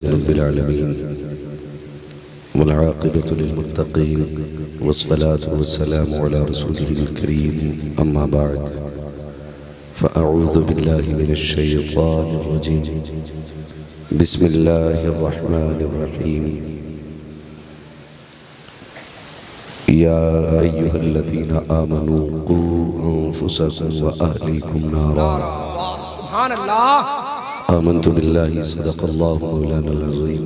रब्बिल आलमीन वल आक़िबतु लिल मुत्तक़ीन वस्सलातु वस्सलामु अला रसूलिहिल करीम अम्मा बअद फ़अऊज़ु बिल्लाहि मिनश शैतानिर रजीम बिस्मिल्लाहिर रहमानिर रहीम या अय्युहल्लज़ीना आमनू क़ू अन्फुसकुम व अहलीकुम नारा सुभान अल्लाह। आमन्तु बिल्लाहि सदक़ल्लाहु मौलानल अज़ीम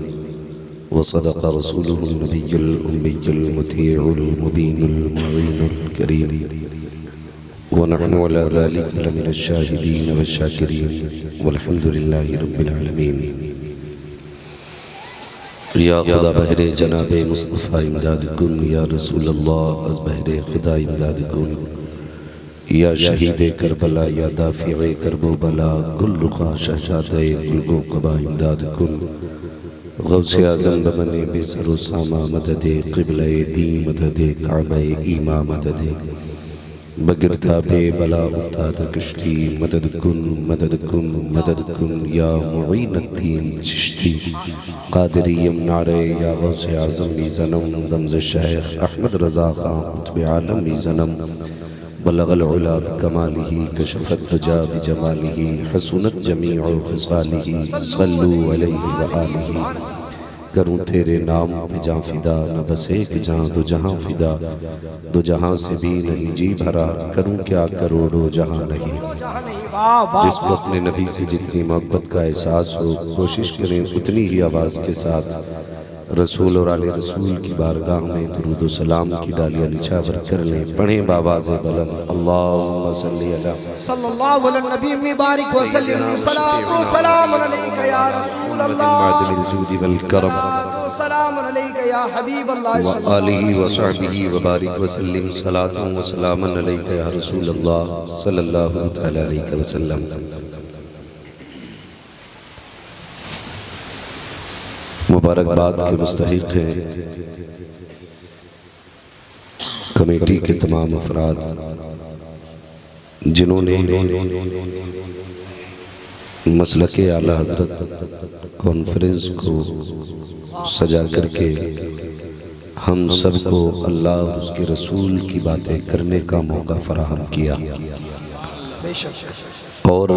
व सदक़ रसूलुहुन नबियुल उम्मियुल मुतीउल मुबीनुल मुईनुल करीम व नहनु अला ज़ालिका लमिनश शाहिदीन वश्शाकिरीन वल्हम्दुलिल्लाहि रब्बिल आलमीन। या खुदा बहरे जनाबे मुस्तफ़ा इमदाद कुन, या रसूल अल्लाह अज़ बहरे खुदा इमदाद कुन, या शहीदे करबला, या दाफ़िए करबो बला, गुल्लुक़ा शहज़ादे गुल्गो क़बा इमदाद कुन, गौसे आज़म बमने बेसरो सामा मददे क़िबले दी मददे काबे ईमा मददे बगिरताबे बला उफ्ताद कश्ती मदद कुन मदद कुन मदद कुन, या मुईनुद्दीन चिश्ती क़ादिरी यमनारे, या गौसे आज़म मीज़नम दमज़ शेख अहमद रज़ा ख़ान क़ुत्ब आलम मीज़नम बलगल उला बिकमालिही कशफ़त दुजा बिजमालिही हसनत जमीउ ख़िसालिही सल्लु अलैहि व आलिही। करूँ तेरे नाम पे जाँ फ़िदा, न बस एक जहाँ दो जहाँ फ़िदा, दो जहाँ से भी नहीं जी भरा, करूँ क्या करोड़ों जहाँ नहीं। जिसको अपने नबी से जितनी मोहब्बत का एहसास हो, कोशिश करें उतनी ही आवाज़ के साथ रसूल और आले रसूल की बारगाह में दुरूद व सलाम की डालियाँ निछावर कर लें। पढ़ें बावाज़े बुलंद अल्लाहुम्मा सल्ली अला सल्लल्लाहु अलैहि नबी मुबारक व सल्लम सलातो सलाम अलैका या रसूल अल्लाह मादिल जूदी वल करम सलाम अलैका या हबीब अल्लाह व आलिहि व सहबिहि व बारिक व सल्लिम सलातो व सलामन अलैका या रसूल अल्लाह सल्लल्लाहु तआला अलैहि वसल्लम। मुबारकबाद के मुस्तहिक़ हैं कमेटी के तमाम अफराद जिन्होंने मसलके आला हज़रत कॉन्फ्रेंस को सजा करके हम सबको अल्लाह और उसके रसूल की बातें करने का मौका फराहम किया, और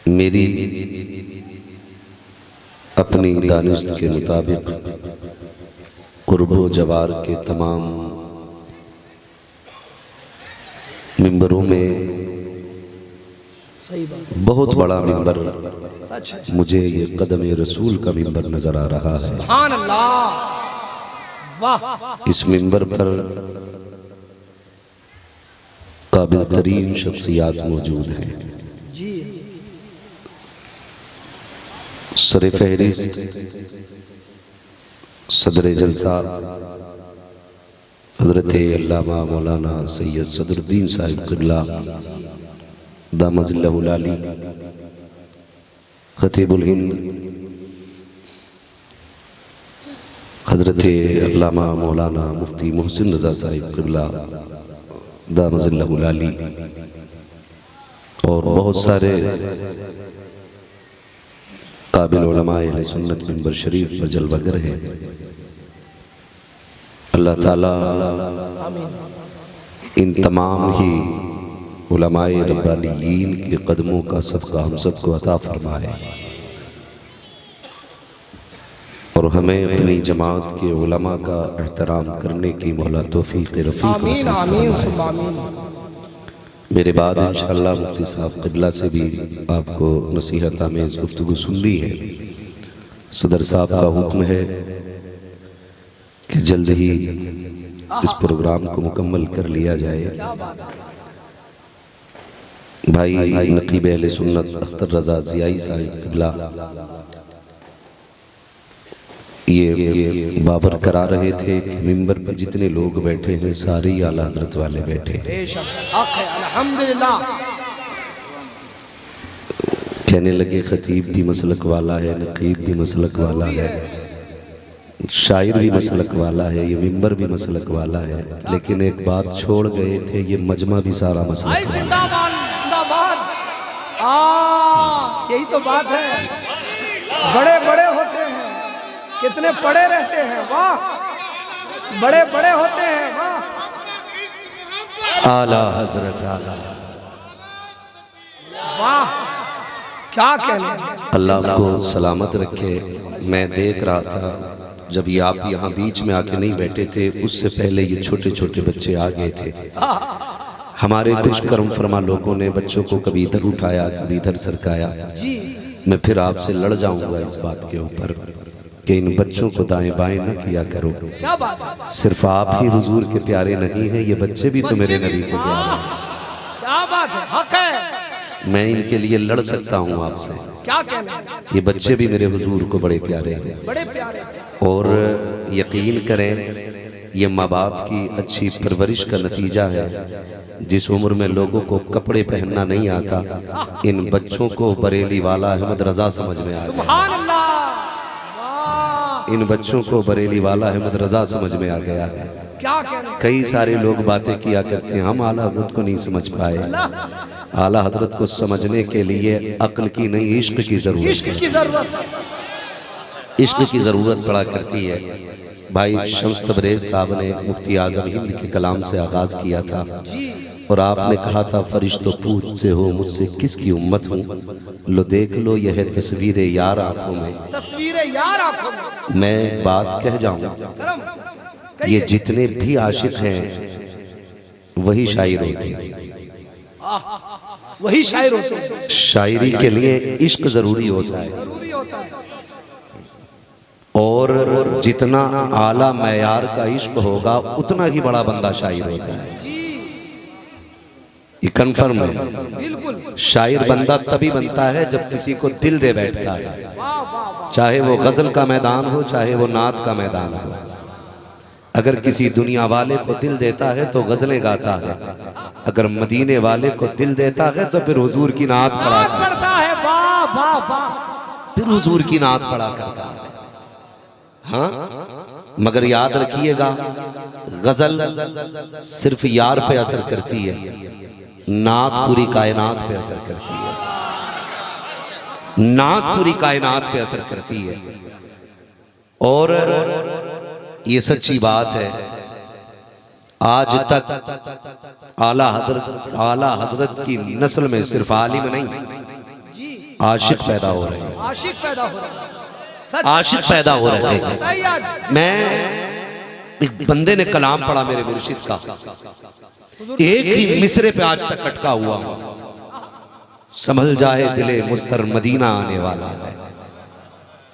मेरी अपनी दानिश्त के मुताबिक क़ुर्बो जवार के तमाम मिंबरों में बहुत बड़ा मिंबर मुझे ये कदम रसूल का मिंबर नजर आ रहा है। सुभान अल्लाह, वाह। इस मिंबर पर काबिल तरीन शख्सियात मौजूद हैं। सर फहरिस्त सदर जलसा हज़रत अल्लामा मौलाना सैयद सदरुद्दीन साहिब क़िबला दामज़िल्लहुल आली, ख़तीबुल हिंद हज़रत अल्लामा मौलाना मुफ्ती मोहसिन रज़ा साहिब क़िबला दामज़िल्लहुल आली, और बहुत सारे काबिल उलमाए अहले सुन्नत मिंबर शरीफ पर जलवागर हैं। अल्लाह ताला इन तमाम ही उलमाए रब्बानियीन के कदमों का सदका हम सबको अता फरमाए, और हमें अपनी जमात के उलमा का एहतराम करने की मौला तौफीक रफ़ीक नसीब फरमाए। मेरे बाद इंशाअल्लाह मुफ्ती साहब क़िबला से भी आपको नसीहत आमेज़ गुफ्तगू सुननी है। सदर साहब का हुक्म है कि जल्द ही इस प्रोग्राम को मुकम्मल कर लिया जाए। भाई नकीब अहले सुन्नत अख्तर रज़ा ज़ियाई साहिब क़िबला ये बावर करा रहे थे कि मिंबर पर जितने लोग बैठे हैं सारे ही आला हज़रत वाले बैठे हैं। अल्हम्दुलिल्लाह। कहने लगे खतीब भी मसलक वाला है, नकीब भी मसलक वाला है, शायर भी मसलक वाला है, ये मिंबर भी मसलक वाला है, लेकिन एक बात छोड़ गए थे, ये मजमा भी सारा मसलक वाला है। यही तो बात है, बड़े बड़े होते हैं, कितने पड़े रहते हैं, वाह, बड़े बड़े होते हैं, वाह। आला हजरत, आला वाह, क्या कहने। अल्लाह को सलामत रखे। मैं देख रहा था जब ये आप यहाँ बीच में आके नहीं बैठे थे, उससे पहले ये छोटे छोटे बच्चे आ गए थे। हमारे कुछ कर्म फरमा लोगों ने बच्चों को कभी इधर उठाया, कभी इधर सरकाया। मैं फिर आपसे लड़ जाऊंगा इस बात के ऊपर कि इन बच्चों को दाएं बाएं न किया करो। क्या बात है? सिर्फ आप ही हुजूर के प्यारे नहीं हैं, ये बच्चे भी तो मेरे नबी के प्यारे हैं। क्या बात है, हक है। मैं इनके लिए लड़ सकता हूँ आपसे। क्या कहना, ये बच्चे भी मेरे हुजूर को बड़े प्यारे हैं, बड़े प्यारे। और यकीन करें ये माँ बाप की अच्छी परवरिश का नतीजा है। जिस उम्र में लोगों को कपड़े पहनना नहीं आता, इन बच्चों को बरेली वाला अहमद रजा समझ में आ गया। सुभान अल्लाह। इन बच्चों को बरेली वाला अहमद रजा समझ में आ गया है। क्या कहना। कई सारे लोग बातें किया करते हैं, हम आला हजरत को नहीं समझ पाए। आला हजरत को समझने के लिए अक्ल की नहीं, इश्क की जरूरत, इश्क की जरूरत, इश्क की जरूरत पड़ा करती है। भाई शम्स तबरेज साहब ने मुफ्ती आजम हिंद के कलाम से आगाज किया था, और आपने कहा था फरिश्तों पूछ से हो मुझसे किसकी उम्मत हूँ, लो देख लो यह है तस्वीर यार आंखों में, तस्वीर यार आंखों में। मैं बात कह जाऊं, ये जितने भी आशिक हैं वही शायर होते हैं, वही शायर होते हैं। शायरी के लिए इश्क जरूरी होता है, जरूरी होता है। और जितना आला मैयार का इश्क होगा उतना ही बड़ा बंदा शायर होता है। ये कन्फर्म है। बिल्कुल। शायर बंदा तभी बनता है जब किसी को दिल दे बैठता है, चाहे वो गजल का मैदान हो, चाहे वो नात का मैदान हो। अगर किसी दुनिया वाले को दिल देता है तो गजलें गाता है, अगर मदीने वाले को दिल देता है तो फिर हुजूर की नात पढ़ता है। वाह वाह वाह, फिर हुजूर की नात पढ़ा करता है। हाँ, मगर याद रखिएगा गजल सिर्फ यार पे असर करती है, नात पूरी कायनात पे असर करती है, नात पूरी कायनात पे असर करती है। और ये सच्ची बात है, आज तक आला हजरत की नस्ल में सिर्फ आलिम नहीं, आशिक पैदा हो रहे हैं, आशिक पैदा हो रहे हैं, आशिक पैदा हो रहे हैं। मैं एक बंदे ने कलाम पढ़ा मेरे मुर्शिद का, एक ही मिसरे पे आज तक अटका हुआ हूं, संभल जाए दिले मुस्तर मदीना आने वाला है,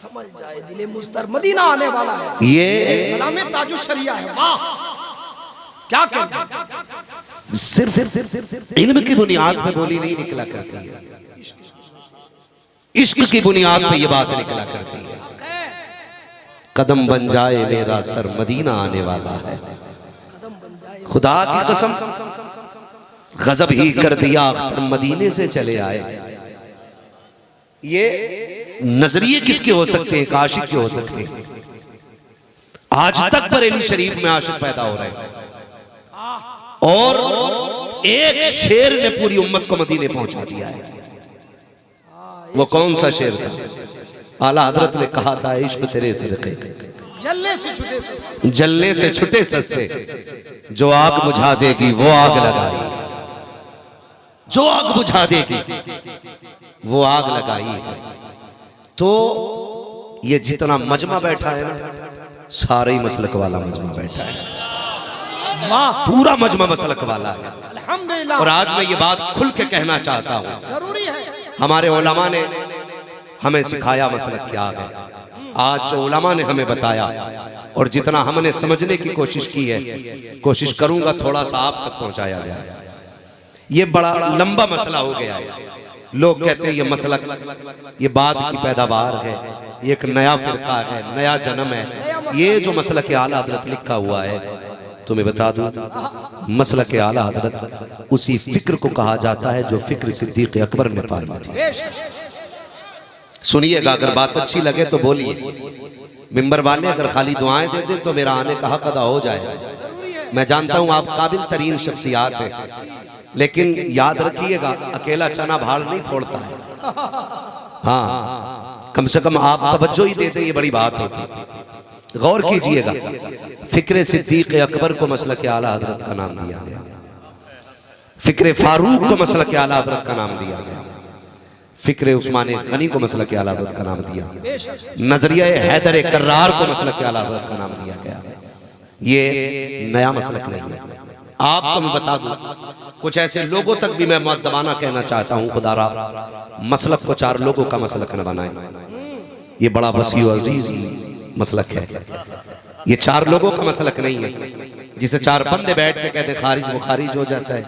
समझ जाए दिले मुस्तर मदीना आने वाला है। ये कलामे ताजुश शरिया है। वाह, क्या कहते, सिर्फ इल्म की बुनियाद पे बोली नहीं निकला करती है, इश्क की बुनियाद पे ये बात निकला करती है। कदम बन जाए मेरा सर मदीना आने वाला है, खुदा की कसम गजब ही कर दिया अख्तर मदीने से चले आए। ये नजरिए किसके हो सकते हैं, आशिक के हो सकते हैं। आज तक बरेली शरीफ में आशिक पैदा हो रहे हैं, और एक शेर ने पूरी उम्मत को मदीने पहुंचा दिया है। वो कौन सा शेर था? आला हजरत ने कहा था इश्क तेरे सदके, जलने से छुटे सस्ते, जलने से छुटे सस्ते, जो आग बुझा देगी वो आग लगाई, जो आग बुझा देगी वो आग लगाई। तो ये जितना मजमा बैठा है ना, सारे ही मसलक वाला मजमा बैठा है, पूरा मजमा मसलक वाला है। अल्हम्दुलिल्लाह। और आज मैं ये बात खुल के कहना चाहता हूँ, जरूरी है। हमारे उलमा ने हमें सिखाया मसलक क्या है, आज जो उलमा ने हमें बताया, और जितना हमने समझने की कोशिश की है, कोशिश करूंगा थोड़ा सा आप तक पहुंचाया जाए। ये बड़ा लंबा मसला हो गया है। लोग कहते हैं ये मसलक, ये बाद की पैदावार है, ये एक नया फिरका है, नया जन्म है। ये जो मसलक आला हजरत लिखा हुआ है, तुम्हें बता दूं, मसलक आला हजरत उसी फिक्र को कहा जाता है जो फिक्र सिद्दीक अकबर ने पाई थी। सुनिएगा, अगर बात अच्छी लगे तो बोलिए, मिंबर वाले अगर खाली दुआएं दे दे तो मेरा आने का हक अदा हो जाए। मैं जानता हूं आप काबिल तरीन शख्सियात हैं, लेकिन याद रखिएगा अकेला चना भाड़ नहीं फोड़ता है। हाँ, कम से कम आप तवज्जो ही देते, ये बड़ी बात होती। गौर कीजिएगा, फिक्र सिद्दीक अकबर को मसलक आला हजरत का नाम दिया गया, फिक्र फारूक को मसलक आला हजरत का नाम दिया गया, फिक्र उस्मान गनी को मसलक आला हजरत का नाम दिया, नजरिया हैदर कर्रार को मसलक आला हजरत का नाम दिया गया। ये नया मसलक नहीं है। आपको मैं बता दूं, कुछ ऐसे लोगों तक भी मैं मुअद्दबाना कहना चाहता हूं, खुदारा मसलक को 4 लोगों का मसलक न बनाए। ये बड़ा वसी और अजीज मसलक है। ये 4 लोगों का मसलक नहीं है। जिसे 4 बंदे बैठ के कहते खारिज वो खारिज हो जाता है,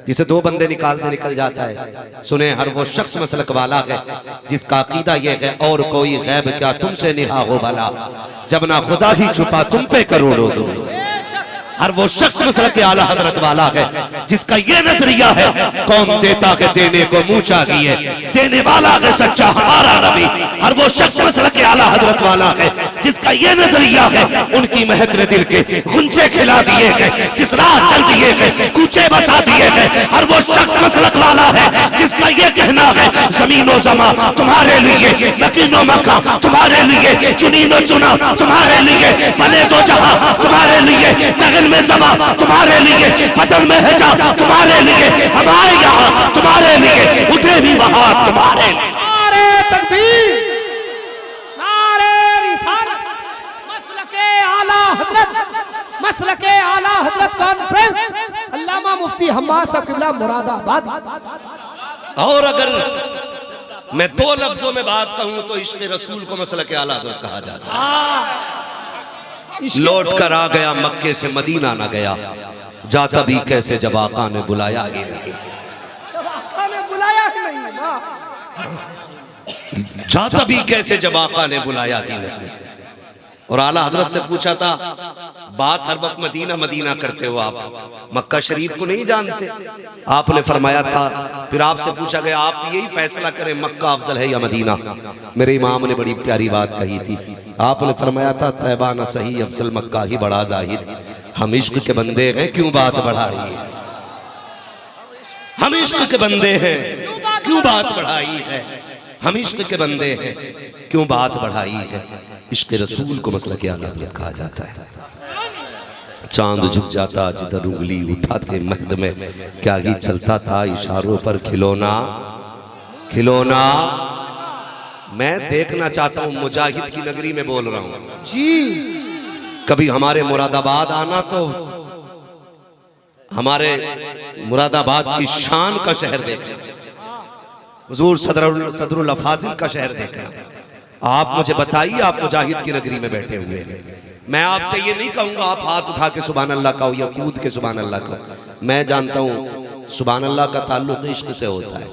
जिसे 2 बंदे निकालते निकल जाता है। सुने, हर वो शख्स मसलक वाला है जिसका अकीदा ये है, और कोई गैब क्या तुमसे निहा हो भला, जब ना खुदा ही छुपा तुम पे करोड़ों दो। हर वो शख्स मसलक आला हजरत वाला है जिसका ये नजरिया है, कौन देता है देने को मुंह चाहिए, देने वाला है सच्चा हमारा नबी। हर वो शख्स मसलक आला हजरत वाला है जिसका ये नजरिया है, उनकी महक ने दिल के गुंजे खिला दिए गए, जिस राह चल दिए गए कूचे बसा दिए गए। हर वो शख्स मसलक वाला है जिसका ये कहना है, जमीनो जमा तुम्हारे लिए, यकीनो मक्का तुम्हारे लिए, चुनीनो चुना तुम्हारे लिए, बने तो जहां तुम्हारे लिए, गगन में समा तुम्हारे लिए, बदल में है जा तुम्हारे लिए, हम आए यहाँ तुम्हारे लिए, उठे भी वहां तुम्हारे लिए। नारे तकबीर, नारे रिसालत, मसलके आला हजरत, मसलके आला हजरत कॉन्फ्रेंस, अल्लामा मुफ्ती हम्माद साहब किबला मुरादाबाद। और अगर मैं 2 लफ्जों में बात कहूं तो इश्क़ रसूल को मसलके आला हजरत कहा जाता है। लौट कर आ गया मक्के से मदीना न गया, जाता भी कैसे जब आका ने बुलाया ही नहीं, जब आका ने बुलाया ही नहीं ना, जाता भी कैसे जब आका ने बुलाया ही नहीं। और आला हजरत से पूछा था, बात हर वक्त मदीना मदीना करते हो आप, मक्का शरीफ को नहीं जानते? आपने फरमाया था, फिर आपसे पूछा गया आप यही फैसला करें मक्का अफजल है या मदीना। मेरे इमाम ने बड़ी प्यारी बात कही थी, आपने फरमाया था तैबा न सही अफजल मक्का ही बड़ा जाहिद। हम इश्क के बंदे हैं क्यों बात बढ़ाई है, हम इश्क के बंदे हैं क्यों बात बढ़ाई है, हम इश्क के बंदे हैं क्यों बात बढ़ाई है। इश्क रसूल को मसलक आला हजरत कहा जाता है। चांद झुक जाता जिधर उंगली उठाते महद में, क्या ही चलता था इशारों पर खिलौना खिलौना। मैं देखना चाहता हूं, मुजाहिद की नगरी में बोल रहा हूं जी, कभी हमारे मुरादाबाद आना तो हमारे मुरादाबाद की शान का शहर देखना, हुजूर सदरुल अफाजिल का शहर देखना। आप मुझे बताइए, आप मुजाहिद की नगरी में बैठे हुए हैं, मैं आपसे ये नहीं कहूंगा आप हाथ उठा के सुभान अल्लाह कहो या कूद के सुभान अल्लाह कहो। मैं जानता हूं सुभान अल्लाह का ताल्लुक इश्क से होता है,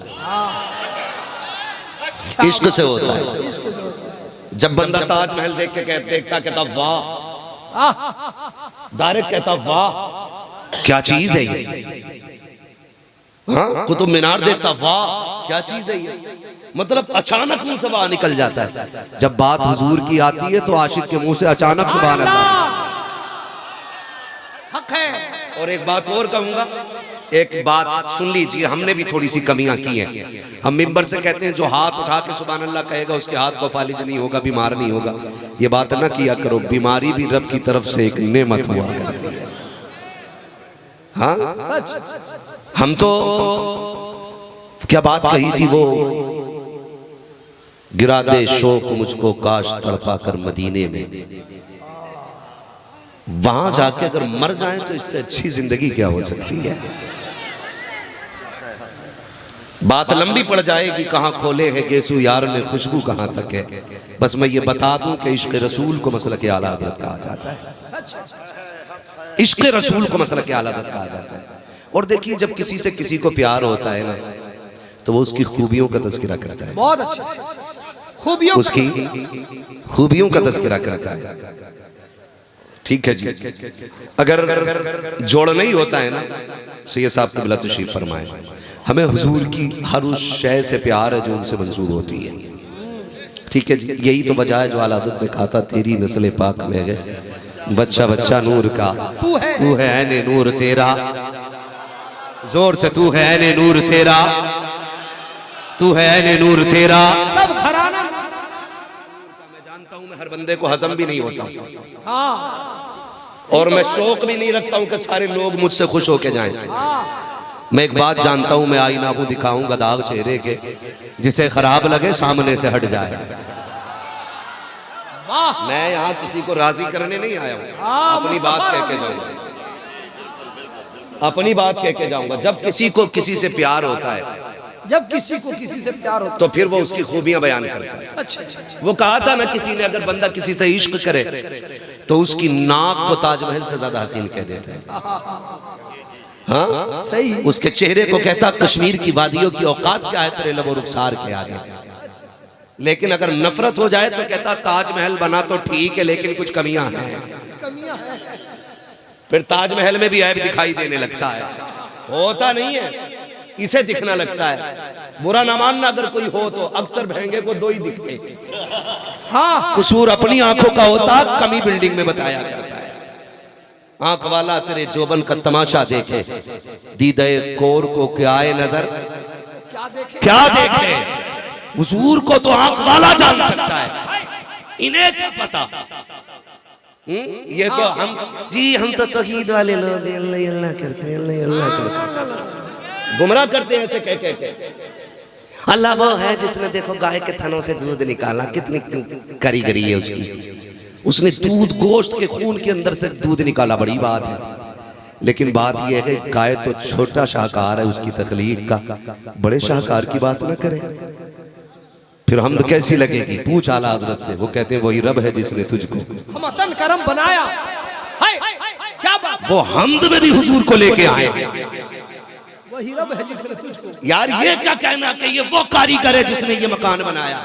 इश्क से होता है। जब बंदा ताजमहल देख के देखता कहता वाह, डायरेक्ट कहता वाह क्या चीज है ये, हाँ कुतुब मीनार देखता वाह क्या चीज है ये, मतलब अचानक मुंह से बाहर निकल जाता है। जब बात हुजूर की आती है तो आशिक के मुंह से अचानक सुभान अल्लाह हक है। और एक बात और कहूंगा, एक बात सुन लीजिए, हमने भी थोड़ी सी कमियां की हैं। हम मिंबर से कहते हैं जो हाथ उठा के सुभान अल्लाह कहेगा उसके हाथ को फालिज नहीं होगा, बीमार नहीं होगा। ये बात ना किया करो, बीमारी भी रब की तरफ से एक नेमत हुआ करती है। हाँ सच, हम तो क्या बात कही थी वो, गिरा दे शोक मुझको काश तड़पा कर मदीने में, वहां जाके अगर मर जाए तो इससे अच्छी जिंदगी क्या हो सकती है। बात लंबी पड़ जाएगी, कहां खोले है गेसू यार ने खुशबू कहां तक है। बस मैं ये बता दूं कि इश्क रसूल को मसलक आला हजरत कहा जाता है, इश्क रसूल को मसलक आला हजरत कहा जाता है। और देखिए जब किसी से किसी को प्यार होता है ना तो वो उसकी खूबियों का तज़किरा करता है, बहुत अच्छी खूबियों, उसकी खूबियों का तज़किरा करता है। ठीक है जी, अगर जोड़ नहीं होता है ना, सैयद साहब क़िबला तशरीफ फरमाए, हमें हुजूर की हर उस शय से प्यार है जो उनसे मंसूब होती है। ठीक है जी, यही तो वजह है जो आला हज़रत ने कहा था तेरी नस्ल पाक में है बच्चा बच्चा नूर का, तू है ऐने नूर तेरा, जोर से तू है ऐने नूर तेरा, तू है ऐने नूर तेरा। सब घराना। मैं जानता हूं मैं हर बंदे को हजम भी नहीं होता हाँ और मैं शौक भी नहीं रखता हूं कि सारे लोग मुझसे खुश होके जाएं। मैं एक बात जानता हूं, मैं आईना को दिखाऊंगा दाग चेहरे के, जिसे खराब लगे सामने से हट जाए। वाह मैं यहाँ किसी को राजी करने नहीं आया हूँ, अपनी बात कह के जाऊंगा, अपनी बात कह के जाऊंगा। जब किसी को किसी से प्यार होता है, जब किसी को किसी से प्यार होता तो फिर वो उसकी खूबियां बयान करता है। सच है। वो कहा था ना किसी ने, अगर बंदा किसी से इश्क करे तो उसकी नाक को ताजमहल से ज्यादा हसीन कह देते हैं। हाँ सही। उसके चेहरे को कहता कश्मीर की वादियों की औकात क्या है तेरे लबो रुखसार के आगे। लेकिन अगर नफरत हो जाए तो कहता ताजमहल बना तो ठीक है लेकिन कुछ कमियां हैं। फिर ताजमहल में भी ऐब दिखाई देने लगता है। होता नहीं है, इसे दिखना लगता है। बुरा ना मानना अगर कोई हो तो, अक्सर भैंगे को दो ही दिखते। हाँ कसूर अपनी आंखों का होता, कमी बिल्डिंग में बताया करता है। आंख वाला तेरे जोबन का तमाशा देखे, दीदे कोर को क्या आए नजर, क्या देखे। हुजूर को तो आंख वाला जान सकता है, इन्हें क्या पता। ये तो हम तो तौहीद वाले लोग अल्लाह अल्लाह करते हैं, अल्लाह अल्लाह करते हैं, गुमराह करते हैं ऐसे कह के। अल्लाह वो है जिसने देखो गाय के थनों से दूध निकाला, कितनी कारीगरी है उसकी। उसने दूध गोश्त के खून के अंदर से दूध निकाला, बड़ी बात है। लेकिन बात यह है कि गाय तो छोटा शाहकार है उसकी तख्लीक का, बड़े शाहकार की बात ना करे। फिर हमद कैसी लगेगी? पूछ आला हज़रत से, वो कहते हैं वही रब है जिसने तुझको हम अतन करम बनाया। हाय क्या बात। वो हमद में भी हुजूर को लेके आए। वही रब है जिसने तुझको। यार ये क्या कहना कि ये वो कारीगर है जिसने ये मकान बनाया,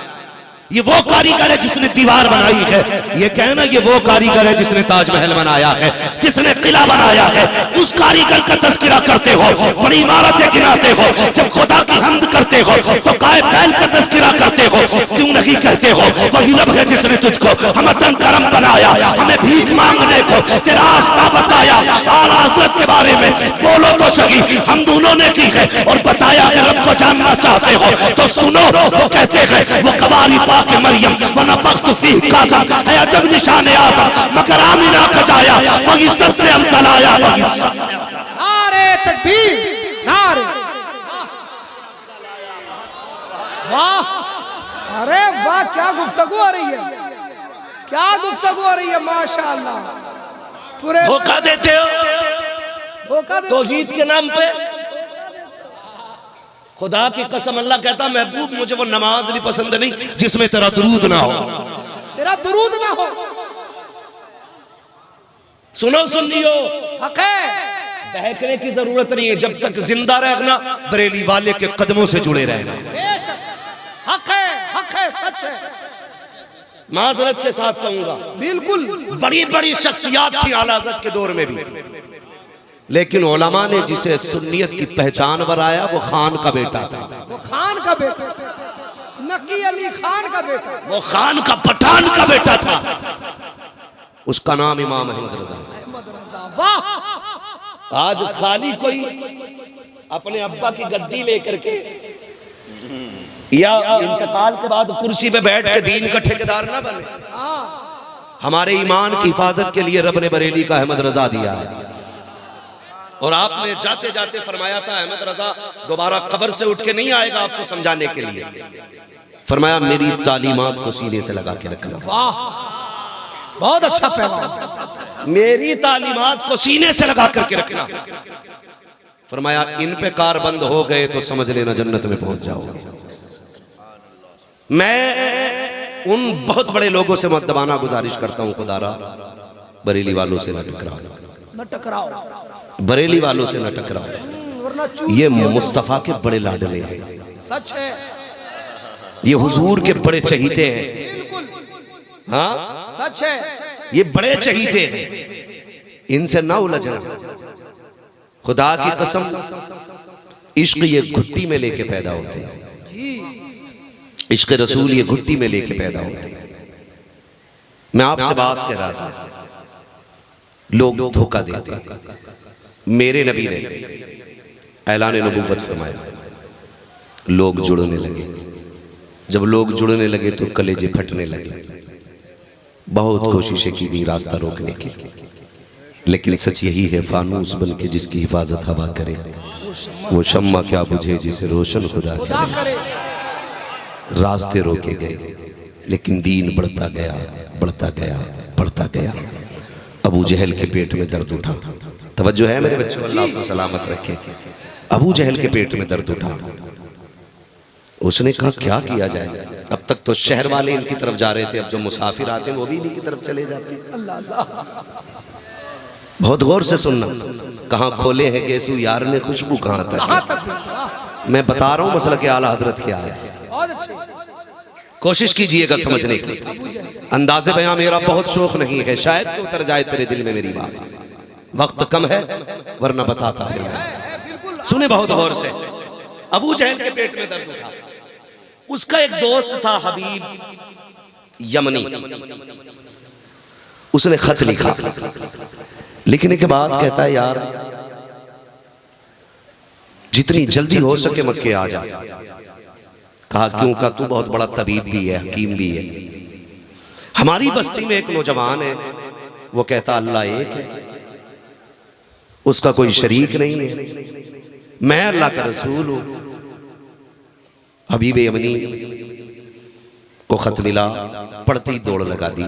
ये वो कारीगर है जिसने दीवार बनाई है। ये कहना ये वो कारीगर है जिसने ताजमहल बनाया है, जिसने किला बनाया है। उस कारीगर का तस्करा करते हो, बड़ी इमारतें गिनाते हो। जब खुदा की हम्द करते हो तो गाय बैल का तस्करा करते हो। क्यों नहीं कहते हो वही रब है जिसने तुझको हम अतन करम बनाया, हमें भीख मांगने को तेरा रास्ता बताया। आला हज़रत के बारे में बोलो तो सही, हम दोनों ने की है और बताया कि रब को जानना चाहते हो तो सुनो। वो कहते हैं वो कवारी के मरियम वनफ़ख़्तु फ़ीह कादम है अजब निशान आज़म मगर आमिना का जाया वही सबसे अफज़ल आया। वही नारे तकबीर, नारे वाह, अरे वाह, क्या गुफ्तगू हो रही है, क्या गुफ्तगू हो रही है, माशाअल्लाह। पूरे धोखा देते हो धोखा दे तौहीद के नाम पे। खुदा की कसम अल्लाह कहता महबूब मुझे वो नमाज भी पसंद नहीं जिसमें तेरा दुरूद ना हो, तेरा दुरूद ना हो। सुनो सुनियो, हक है, बहकने की जरूरत नहीं है। जब तक जिंदा रहना बरेली वाले के कदमों से जुड़े रहना। हक है, हक है, सच है। माजरत के साथ कहूंगा, बिल्कुल बड़ी बड़ी शख्सियत थी आला हज़रत के दौर में भी, लेकिन उलमा ने जिसे सुन्नियत की पहचान बनाया वो खान का बेटा था। वो खान का बेटा, नकी अली खान का बेटा, वो खान का पठान का बेटा था। उसका नाम इमाम अहमद रजा। वाह, आज खाली कोई अपने अब्बा की गद्दी लेकर के या इंतकाल के बाद कुर्सी पे बैठ के दीन का ठेकेदार ना बने। हमारे ईमान की हिफाजत के लिए रब ने बरेली का अहमद रजा दिया है। और आपने जाते जाते फरमाया था अहमद रजा दोबारा कब्र से उठ के नहीं आएगा आपको समझाने के लिए। फरमाया मेरी तालीमात को सीने से लगा के रखना। वाह, बहुत अच्छा पैगाम। मेरी तालीमात को सीने से लगा करके रखना। फरमाया इन पे कार बंद हो गए तो समझ लेना जन्नत में पहुंच जाओगे। मैं उन बहुत बड़े लोगों से मुद्दबाना गुजारिश करता हूं, खुदारा बरेली वालों से न टकराओ, न टकराओ, बरेली वालों से न टकराओ। वरना ये मुस्तफा के बड़े लाडले हैं, सच है, ये हुजूर के बड़े चहीते हैं। बिल्कुल हाँ सच है। ये बड़े चहीते हैं, इनसे ना उलझना। खुदा की कसम इश्क ये घुट्टी में लेके पैदा होते हैं, इश्क रसूल ये घुट्टी में लेके पैदा होते हैं। मैं आपसे बात कर रहा था, लोग धोखा देते हैं। मेरे नबी ने ऐलान नबूवत फरमाया, लोग जुड़ने लगे। जब लोग जुड़ने लगे तो कलेजे फटने लगे। बहुत कोशिशें की गई रास्ता रोकने की, लेकिन सच यही है, फानूस बन के जिसकी हिफाजत हवा करे, वो शम्मा क्या बुझे जिसे रोशन खुदा करे। रास्ते रोके गए, लेकिन दीन बढ़ता गया, बढ़ता गया, बढ़ता गया। अबू जहल के पेट में दर्द उठा। तवज्जो है मेरे बच्चों, अल्लाह आपको सलामत रखे। अबू जहल के पेट में दर्द उठा। उसने कहा क्या किया जाए, अब तक तो शहर वाले इनकी तरफ जा रहे थे, अब जो मुसाफिर आते हैं वो भी इन्हीं की तरफ चले जाते हैं। बहुत गौर से सुनना, कहाँ खोले हैं गेसू यार ने खुशबू कहाँ तक। मैं बता रहा हूँ मसला के आला हजरत क्या है, कोशिश कीजिएगा समझने की। अंदाज़े बयां मेरा बहुत शौक नहीं है, शायद तो उतर जाए तेरे दिल में मेरी बात, वक्त कम है वरना बताता फिर मैं। सुने बहुत गौर से। अबू जहल के पेट में दर्द उठा। उसका एक दोस्त था हबीब यमनी, उसने खत लिखा। लिखने के बाद कहता है यार जितनी जल्दी हो सके मक्के आ जा। कहा क्यों? का तू बहुत बड़ा तबीब भी है, हकीम भी है। हमारी बस्ती में एक नौजवान है, वो कहता अल्लाह एक है, उसका कोई शरीक नहीं है, मैं अल्लाह का रसूल हूं। हबीब यमनी को खत मिला, पढ़ते ही दौड़ लगा दी।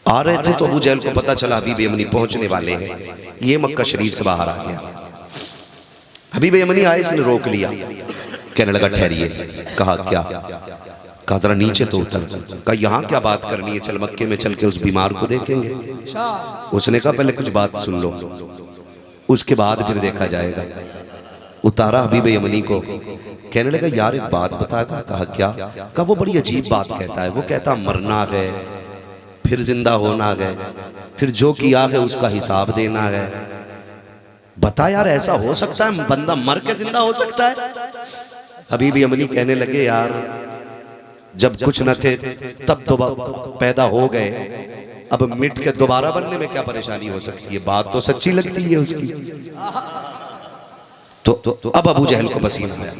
आ रहे थे तो अबू जहल को पता चला हबीब यमनी पहुंचने वाले हैं, ये मक्का शरीफ से बाहर आ गया। हबीब यमनी आए, इसने रोक लिया, कहने लगा ठहरिए। कहा क्या? कहा जरा नीचे तो उतर। कहा यहाँ क्या बात करनी है, चल मक्के में चल के उस बीमार को देखेंगे। उसने कहा पहले कुछ बात सुन लो, उसके बाद फिर देखा जाएगा। उतारा हबीब यमनी को, कहने लगा यार एक बात बताएगा। कहा क्या? कहा वो बड़ी अजीब बात कहता है, वो कहता मरना है फिर जिंदा होना है, फिर जो किया है उसका हिसाब देना है। बता यार ऐसा हो सकता है, बंदा मर के जिंदा हो सकता है? हबीब यमनी कहने लगे यार जब कुछ न थे तब तो पैदा हो गए, अब मिट के दोबारा बनने में क्या परेशानी हो सकती है? बात तो सच्ची लगती है उसकी। तो अब अबू जहल को पसीना आया,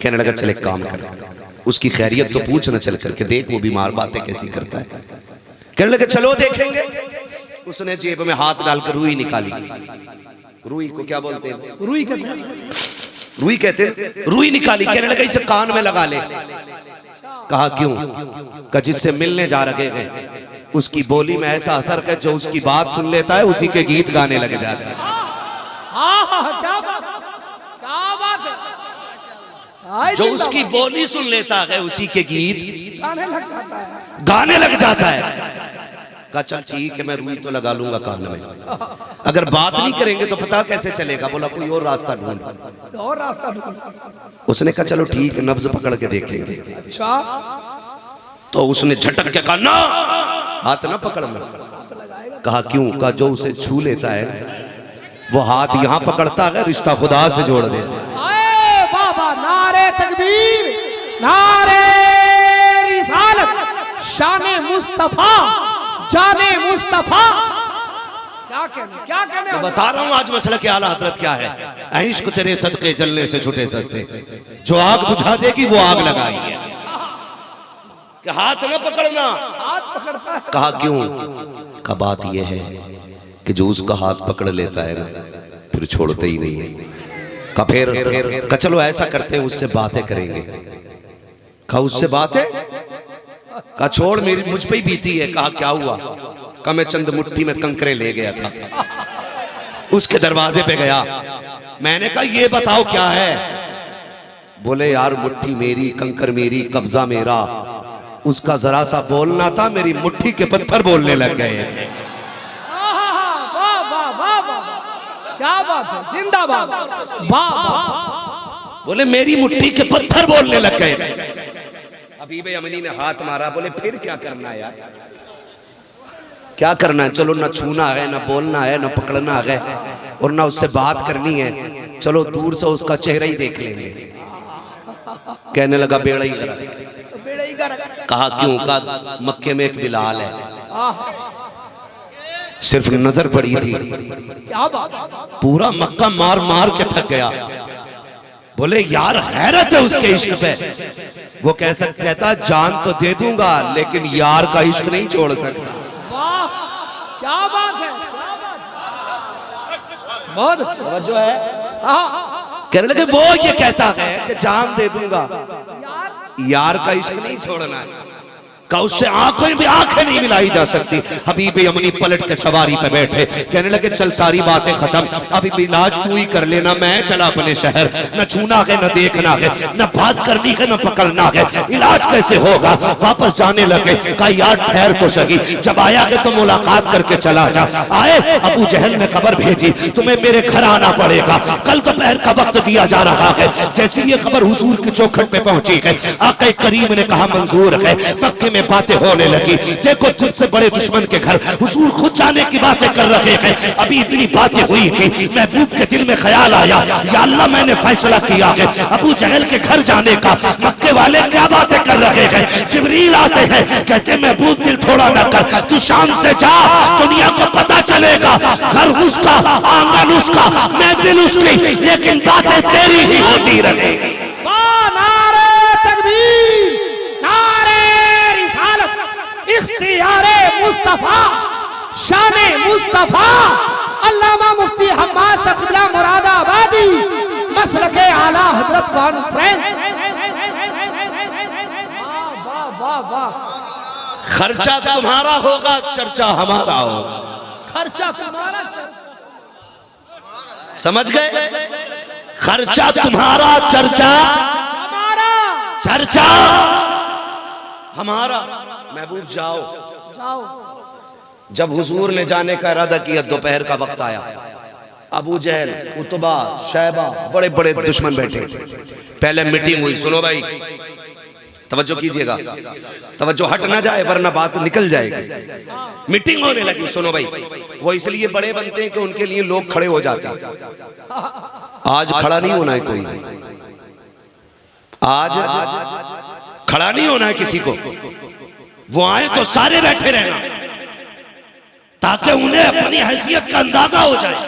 कहने लगा चल एक काम कर, उसकी खैरियत तो पूछ न चल करके, देख वो बीमार बातें कैसी करता है। कहने लगे चलो देखेंगे। उसने जेब में हाथ डालकर रुई निकाली। रुई को क्या बोलते हैं? रुई कहते हैं। रुई कहते हैं। रुई निकाली, कहने लगा इसे कान में लगा ले। कहा क्यों? कहा जिससे मिलने जा रहे हैं उसकी बोली में ऐसा असर है, जो उसकी बात सुन लेता है उसी के गीत गाने लग जाते हैं। क्या बात है। जो उसकी बोली सुन लेता है उसी के गीत गाने लग जाता है, गाने लग जाता है। कहा चल ठीक है मैं रुई तो लगा लूंगा कान में, अगर बात नहीं करेंगे तो पता कैसे चलेगा? बोला कोई और रास्ता ढूंढ। और रास्ता ढूंढ। उसने कहा चलो ठीक है नब्ज पकड़ के देखेंगे। अच्छा। तो उसने झटक के कहा ना हाथ ना पकड़ना। कहा क्यों? कहा जो उसे छू लेता है वो हाथ यहाँ पकड़ता है, रिश्ता खुदा से जोड़ दे। आए बाबा नारे तकबीर, नारे रिसालत, शाने मुस्तफा, जाने मुस्तफा। क्या कहने मैं बता रहा हूँ आज मसला के आला हजरत क्या है। इश्क तेरे सदके जलने से छुटे सस्ते, जो आग बुझा देगी वो आग लगाई है। कि हाथ न पकड़ना। हाथ पकड़ता है। कहा क्यों? का बात यह है कि जो उसका हाथ पकड़ लेता है ना फिर छोड़ते ही नहीं है। का फिर का चलो ऐसा करते हैं उससे बातें करेंगे। कहा उससे बातें? कहा छोड़ मेरी मुझ पे ही बीती है। कहा क्या हुआ? कहा मैं चंद मुट्ठी में कंकरे ले गया था, उसके दरवाजे पे गया, मैंने कहा ये बताओ क्या है? बोले यार मुट्ठी मेरी, कंकर मेरी, कब्जा मेरा। उसका जरा सा बोलना था, मेरी मुट्ठी के पत्थर बोलने लग गए थे। क्या बात है, जिंदाबाद। बोले मेरी मुट्ठी के पत्थर बोलने लग गए थे। हबीब यमनी ने हाथ मारा, बोले फिर क्या करना है यार? क्या करना है? चलो ना छूना है, ना बोलना है, ना पकड़ना है और ना उससे बात करनी है, चलो दूर से उसका चेहरा ही देख लेंगे। कहने लगा बेड़ा ही गरक। कहा क्यों? कहा मक्के में एक बिलाल है, सिर्फ नजर पड़ी थी, क्या बात? पूरा मक्का मार मार के थक गया। बोले यार हैरत है उसके इश्क पे। वो कहता जान तो दे दूंगा लेकिन यार का इश्क नहीं छोड़ सकता। वाह क्या बात है, बहुत अच्छा जो है कहने लगे वो ये कहता है कि जान दे दूंगा, यार का इश्क नहीं छोड़ना है। का उससे आंखें भी आंखें नहीं मिलाई जा सकती। हबीब यमनी पलट के सवारी पे बैठे, कहने लगे चल सारी बातें खत्म, अभी इलाज तू ही कर लेना, मैं चला अपने शहर। न छूना है न देखना है, न बात करनी है न पकड़ना है, इलाज कैसे होगा। वापस जाने लगे, कहा यार ठहर तो सही, जब आया है तो मुलाकात करके चला जा। आए, अबू जहल ने खबर भेजी तुम्हें मेरे घर आना पड़ेगा, कल दोपहर का वक्त दिया जा रहा है। जैसे ये खबर हुजूर की चौखट पे पहुंची है, आक़ा करीम ने कहा मंजूर है। मक्के में बातें होने लगी, देखो सबसे बड़े दुश्मन के घर हुजूर खुद जाने की बातें कर रहे हैं। अभी इतनी बातें हुई थी, महबूब के दिल में ख्याल आया, या अल्लाह मैंने फैसला किया है अबू जहल के घर जाने का। मक्के वाले क्या बातें कर रहे हैं, जिब्रील आते हैं, कहते महबूब दिल थोड़ा न कर, तू शान से जा, दुनिया को पता चलेगा घर उसका, आंगन उसका, महफिल उसकी, लेकिन बातें तेरी ही होती रहेगी। इख्तियारे मुस्तफा, शाने मुस्तफा, अल्लामा मुफ्ती हम्मास क़िबला मुरादाबादी, मसलके आला हजरत कॉन्फ्रेंस। वाह वाह वाह, खर्चा तुम्हारा होगा, चर्चा हमारा होगा। खर्चा तुम्हारा, समझ गए? खर्चा तुम्हारा, चर्चा हमारा, चर्चा हमारा। महबूब जाओ जाओ। जब हुजूर ने जाने का इरादा किया, दोपहर का वक्त आया, अबू जहल, उतबा, शैबा, बड़े बड़े दुश्मन बैठे। पहले मीटिंग हुई, सुनो भाई तवज्जो कीजिएगा, तवज्जो हट ना जाए वरना बात निकल जाएगी। मीटिंग होने लगी, सुनो भाई, वो इसलिए बड़े बनते हैं कि उनके लिए लोग खड़े हो जाते हैं। आज खड़ा नहीं होना है कोई, आज खड़ा नहीं होना है किसी को। वो आए तो सारे बैठे रहना, ताकि उन्हें अपनी हैसियत का अंदाजा हो जाए।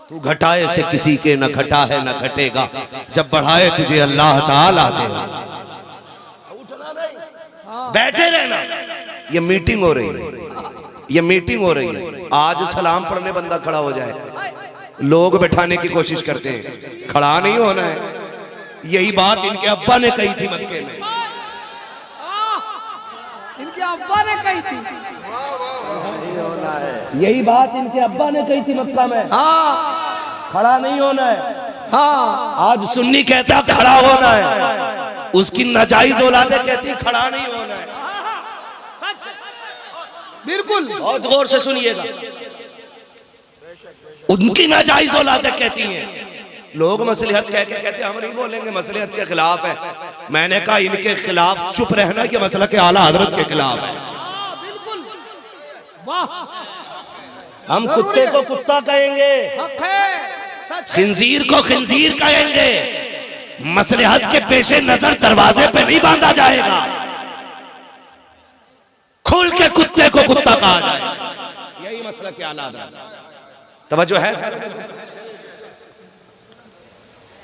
तू घटाए से किसी के न घटा है न घटेगा, जब बढ़ाए तुझे अल्लाह ताला दे। बैठे रहना, ये मीटिंग हो रही है, ये मीटिंग हो रही है। आज सलाम पढ़ने बंदा खड़ा हो जाए, लोग बैठाने की कोशिश करते हैं, खड़ा नहीं होना है। यही बात इनके अब्बा ने कही थी मक्के में, इनके अब्बा ने कही थी, यही बात इनके अब्बा ने कही थी मक्का में। हाँ खड़ा नहीं होना है। हाँ, आज सुन्नी कहता खड़ा होना है, उसकी नाजायज औलादे कहती खड़ा नहीं होना है। सच, बिल्कुल। बहुत गौर से सुनिएगा, उनकी नाजायज औलादे कहती हैं। लोग मसलिहत कह के कहते हम नहीं बोलेंगे, मसलिहत के खिलाफ है। मैंने कहा इनके खिलाफ चुप रहना, ये मसला के आला हजरत के खिलाफ है। बिल्कुल, वाह। हम कुत्ते को कुत्ता कहेंगे, खिंजीर को खिंजीर कहेंगे, मसलिहत के पेशे नजर दरवाजे पे नहीं बांधा जाएगा, खुल के कुत्ते को कुत्ता कहा जाए। यही मसला के आला हजरत। तवज्जो है?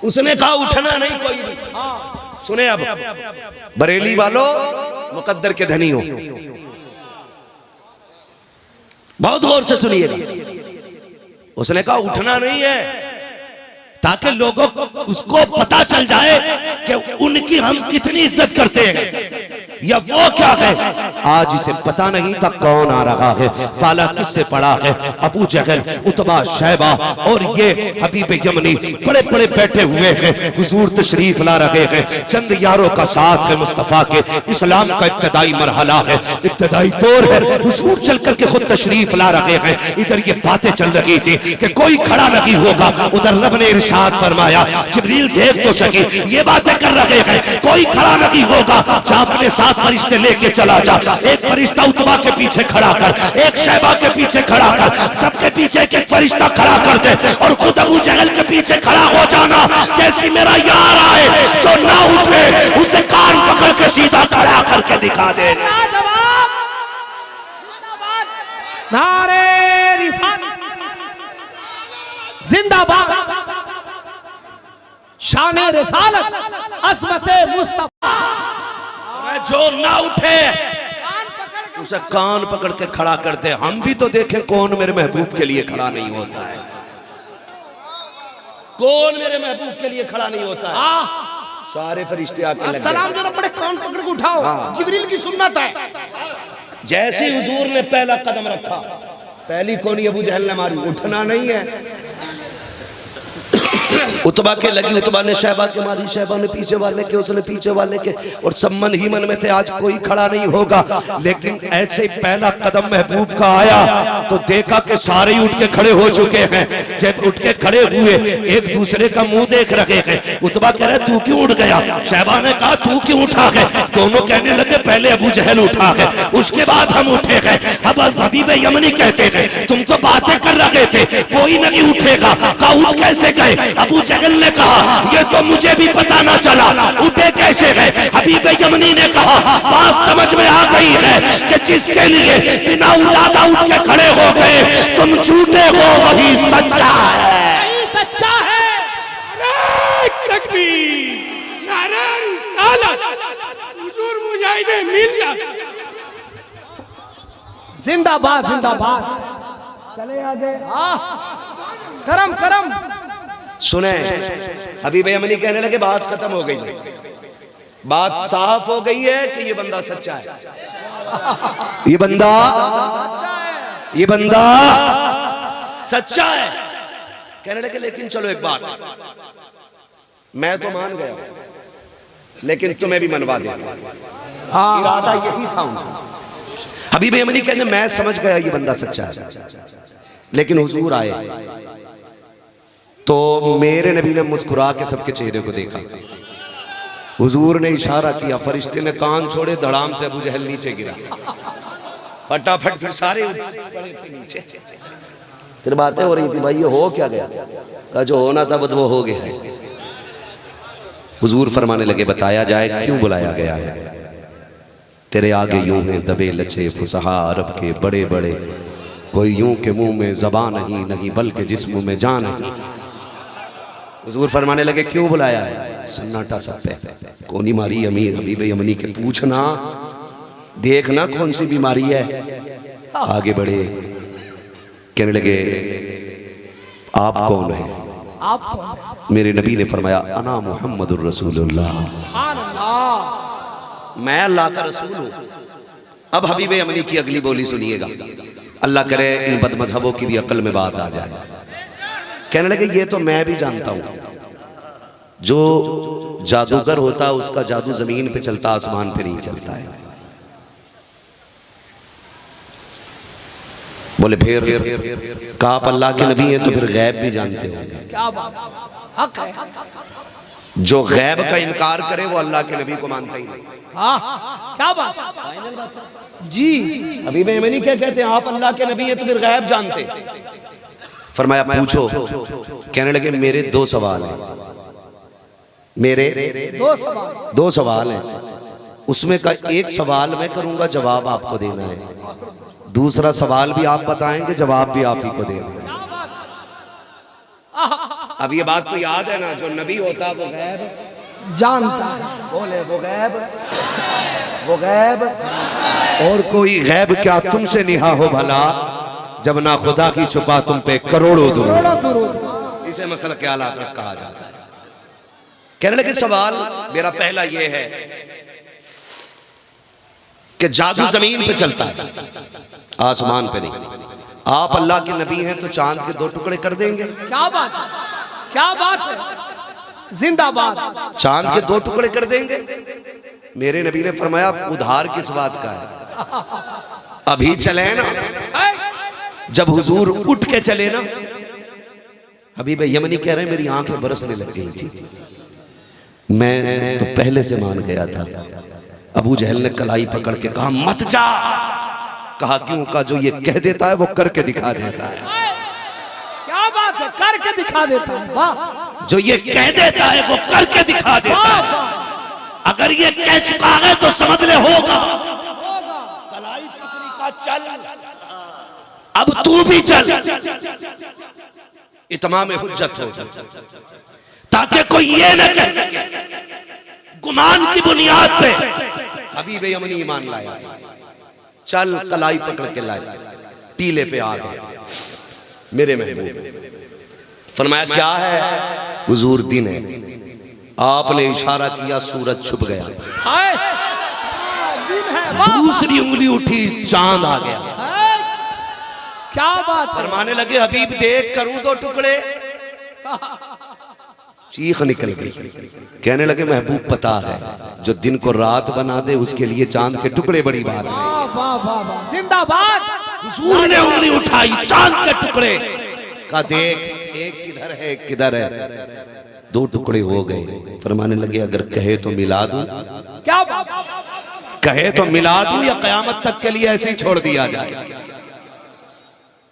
उसने कहा उठना नहीं कोई भी। सुने अब बरेली वालों, मुकद्दर के धनी हो, बहुत गौर से सुनिएगा। उसने कहा उठना नहीं है, ताकि लोगों को उसको पता चल जाए कि उनकी हम कितनी इज्जत करते हैं, या वो क्या है। आज इसे पता नहीं था कौन आ रहा है, पाला किससे पड़ा है। अबू जहल, उतबा, शैबा और ये हबीब यमनी बड़े बड़े बैठे हुए हैं। हुजूर तशरीफ ला रहे हैं, चंद यारों का साथ है मुस्तफा के। इस्लाम का इब्तदाई मरहला है, इब्तदाई दौर है। हुजूर चल करके खुद तशरीफ ला रहे हैं। इधर ये बातें चल रही थी कि कोई खड़ा नहीं होगा, उधर रब ने इरशाद फरमाया, जिब्रील देख तो सके, ये बातें कर रहे हैं, कोई खड़ा नहीं होगा, जा अपने साथ फरिश्ते लेके चला जा। एक फरिश्ता उतबा के पीछे खड़ा कर, एक शैबा के पीछे खड़ा कर, सबके पीछे एक फरिश्ता खड़ा कर दे, और खुद अबू जहल के पीछे खड़ा हो जाना। जैसी मेरा यार आए जो ना उठे, उसे कान पकड़ के सीधा खड़ा करके दिखा दे। नारे रिसालत जिंदाबाद, शान रिसालत अज़मत मुस्तफा। जो ना उठे उसे कान पकड़ के खड़ा कर दे। हम भी तो देखें कौन मेरे महबूब के लिए खड़ा नहीं होता है, कौन मेरे महबूब के लिए खड़ा नहीं होता है। सारे फरिश्ते आके लग सलाम जरा बड़े कान पकड़ के उठाओ। जिब्रील की सुन्नत है। जैसे हुजूर ने पहला कदम रखा, पहली कोनी अबू जहल ने मारी, उठना नहीं है। उतबा के लगी, उतबा ने शहबा के मारी, शहबा ने पीछे वाले के, उसने पीछे वाले के, और सब मन ही मन में थे आज कोई खड़ा नहीं होगा। लेकिन ऐसे ही पहला कदम महबूब का आया तो देखा कि सारे ही उठ के खड़े हो चुके हैं। जब उठ के खड़े हुए एक दूसरे का मुंह देख रहे हैं। उतबा कह रहे तू क्यों उठ गया? शहबा ने कहा तू क्यों उठा है? दोनों कहने लगे पहले अबू जहल उठा है, उसके बाद हम उठे हैं। अब हबीब यमनी कहते हैं तुम तो बातें कर रहे थे, कोई नहीं उठेगा। कहा उठ कैसे गए? अबू जहल ने कहा ये तो मुझे भी पता ना चला, उठे कैसे गए? हबीब यमनी ने कहा बात समझ में आ गई है कि जिसके लिए बिना इरादा उठ के खड़े हो गए तुम झूठे हो, वही सच्चा है, वही सच्चा है। नारे तकबीर, नारे रिसालत, हुजूर मुजाहिदे मिल्लत जिंदाबाद जिंदाबाद। चले आगे। करम करम। सुने, हबीब यमनी कहने लगे बात खत्म हो गई, बात साफ हो गई है कि ये बंदा सच्चा है, ये बंदा सच्चा है। कहने लगे लेकिन चलो एक बात, मैं तो मान गया लेकिन तुम्हें भी मनवा देता। इरादा यही था उनका। हबीब यमनी कहने मैं समझ गया ये बंदा सच्चा है, लेकिन हुजूर आए तो मेरे नबी ने मुस्कुरा के सबके चेहरे को देखा। हुजूर ने इशारा किया, फरिश्ते ने कान छोड़े, धड़ाम से अबू जहल नीचे गिरा। फटाफट फिर सारे पड़े थे नीचे। फिर बातें हो रही थी भाई ये हो क्या गया? कहा जो होना था वो हो गया है। हुजूर फरमाने लगे बताया जाए क्यों बुलाया गया है। तेरे आगे यूं हैं दबे लचे फुसहा अरब के बड़े बड़े, कोई यूं के मुंह में ज़बान नहीं बल्कि जिस्म में जान नहीं। हुजूर फरमाने लगे क्यों बुलाया है? सन्नाटा सब पे। कौन बीमारी अमीर हबीब यमनी के पूछना, देखना कौन सी बीमारी है। आगे बढ़े, कहने लगे आप कौन है? आप कौन है? मेरे नबी ने फरमाया अना मुहम्मदुर रसूलुल्लाह, सुभान अल्लाह, मैं अल्लाह का रसूल हूँ। अब हबीब यमनी की अगली बोली सुनिएगा, अल्लाह करे इन बदमजहबों की भी अक्ल में बात आ जाए। कहने लगे ये तो मैं भी जानता हूं, जो जादूगर होता उसका जादू जमीन पे चलता, आसमान पे नहीं चलता है। बोले फिर कहा आप अल्लाह के नबी हैं तो फिर गैब भी जानते हो। क्या बात, हक है। जो गैब का इनकार करे वो अल्लाह के नबी को मानता ही नहीं। हाँ, क्या बात जी। हबीब यमनी क्या कहते हैं आप अल्लाह के नबी हैं तो फिर गैब जानते। फरमाया पूछो। कहने लगे मेरे दो सवाल हैं, मेरे दो सवाल हैं। उसमें का एक सवाल मैं करूंगा, जवाब आपको देना है। दूसरा सवाल भी आप बताएंगे, जवाब भी आप ही को देना है। अब ये बात तो याद है ना, जो नबी होता वो गैब जानता है। बोले वो गैब और कोई गैब क्या तुमसे निहा हो भला, जब ना खुदा की छुपा तुम पे करोड़ों दुरूद। इसे मसला के आला हज़रत कहा जाता है। कहने लगे सवाल मेरा पहला ये है कि जादू जमीन पे चलता है, आसमान पे नहीं। आप अल्लाह के नबी हैं तो चांद के दो टुकड़े कर देंगे। क्या बात है, क्या बात है, जिंदाबाद। चांद के दो टुकड़े कर देंगे। मेरे नबी ने फरमाया उधार किस बात का है? अभी चले ना, जब हुजूर उठ के चले ना, हबीब यमनी कह रहे हैं मेरी आंखें बरसने लग गई थी। मैं तो पहले से मान गया था। अबू जहल ने कलाई पकड़ के कहा मत जा। कहा क्यों? कहा जो ये कह देता है वो करके दिखा देता है। क्या बात है, करके दिखा देता है। वाह, जो ये कह देता है वो करके दिखा देता है। अगर ये कह चुका है तो समझ ले होगा। कलाई पकड़ी का चल, अब तू भी चल। इतमाम हुज्जत हो। ताकि कोई ये न कह सके गुमान की बुनियाद पे हबीब यमनी ईमान लाया। चल कलाई पकड़ के लाए, टीले पे आ गए मेरे महबूब। फरमाया क्या है? हुजूर दिन है। आपने इशारा किया, सूरज छुप गया। हाय दिन है, वाह, दूसरी उंगली उठी, चांद आ गया। हाय, क्या बात है। फरमाने लगे हबीब देख करूं दो टुकड़े। चीख निकल गई। कहने लगे महबूब पता है जो दिन को रात बना दे उसके लिए चांद के टुकड़े बड़ी बात है। वाह वाह वाह वाह, जिंदाबाद। हुजूर ने उंगली उठाई, चांद के टुकड़े का देख, एक किधर है एक किधर है, दो टुकड़े हो गए। फरमाने लगे अगर कहे तो मिला दूं, क्या बात, कहे तो मिला दूं या कयामत तक के लिए ऐसे ही छोड़ दिया जाए।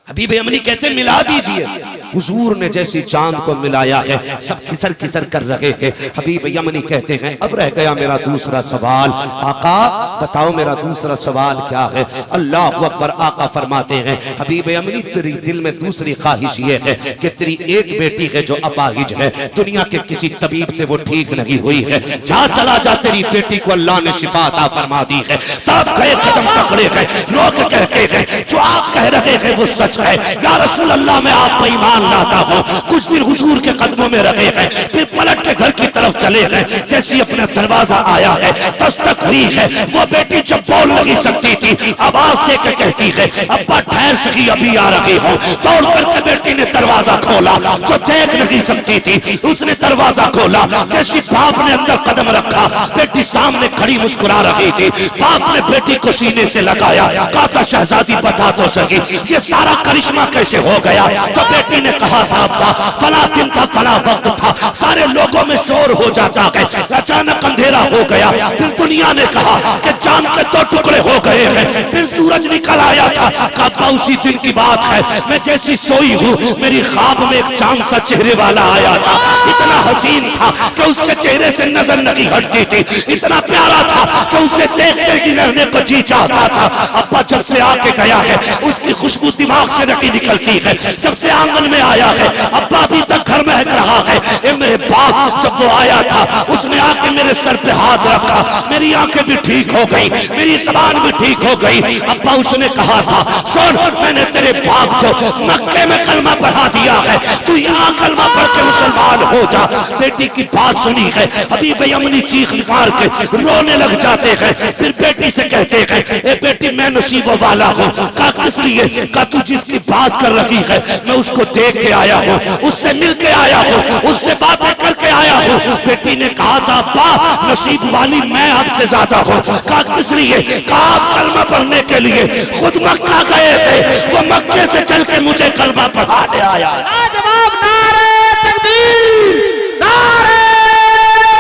हबीब यमनी कहते मिला दीजिए। हुजूर ने जैसी चांद को मिलाया है सब किसर किसर कर रहे थे। हबीब यमनी कहते हैं अब रह गया मेरा दूसरा सवाल। आका बताओ मेरा दूसरा सवाल क्या है? अल्लाह अकबर। आका फरमाते हैं हबीब यमनी तेरी दिल में दूसरी ख्वाहिश ये है कि तेरी एक बेटी है जो अपाहिज है, दुनिया के किसी तबीब से वो ठीक नहीं हुई है। जा चला जा, तेरी बेटी को अल्लाह ने शिफा अता फरमा दी है। तब गए कदम पकड़े गए, लोग कहते हैं जो आप कह रहे हैं वो सच है। या रसूल अल्लाह मैं आप पर ईमान लाता हूँ। कुछ दिन हुजूर के कदमों में रहे हैं, फिर पलट के घर की तरफ चले गए। जैसे अपना दरवाजा आया है, दस्तक हुई है, वो बेटी जब बोल नहीं सकती थी आवाज दे के कहती है अब्बा ठहर सही अभी आ रही हूँ। दौड़ करके बेटी ने दरवाजा खोला, जो देख नहीं सकती थी उसने दरवाजा खोला। जैसे बाप ने अंदर कदम रखा, बेटी सामने खड़ी मुस्कुरा रही थी। बाप ने बेटी को सीने से लगाया, कहा था शहजादी बता तो सही ये सारा करिश्मा कैसे हो गया? तो बेटी ने कहा था अब्बा फला दिन था फला वक्त था, सारे लोगों में शोर हो जाता है, अचानक अंधेरा हो गया। फिर दुनिया ने कहा कि चांद के दो टुकड़े हो गए हैं, फिर सूरज निकल आया था। अब्बा उसी दिन की बात है, मैं जैसी सोई हूँ मेरी ख्वाब में एक चांद सा चेहरे वाला आया था। इतना हसीन था कि उसके चेहरे से नजर नहीं हटती थी, इतना प्यारा था कि उसे देखते ही रहने को जी चाहता था। अब्बा जब से आके गया है उसकी खुशबू दिमाग से नहीं निकलती है। जब से आंगन में आया है अब्बा अभी तक घर महक रहा है। ए मेरे बाप जब वो आया था उसने आके मेरे सर पे हाथ रखा, मेरी आंखें भी ठीक हो गई, मेरी जबान भी ठीक हो गई। अब्बा उसने कहा था सुन मैंने तेरे बाप को मक्के में कलमा पढ़ा दिया है, तू यहाँ कलमा पढ़ के मुसलमान हो जा। बेटी की बात सुनी है हबीब यमनी चीख निकाल के रोने लग जाते हैं। फिर बेटी से कहते हैं ए बेटी मैं नसीबों वाला हूँ। कहा किस लिए? कहा तू जिसकी बात कर रही है मैं उसको देख के आया हूँ, उससे मिल के आया हूँ, उससे बातें करके आया हूँ। बेटी ने कहा था अब्बा नसीब वाली मैं आपसे ज्यादा हूँ। कहा किस लिए? कहा आप कलमा पढ़ने के लिए खुद मक्का गए थे, वो मक्के से चल के मुझे कलमा पढ़ाने आया। जवाब नारे तकबीर, नारे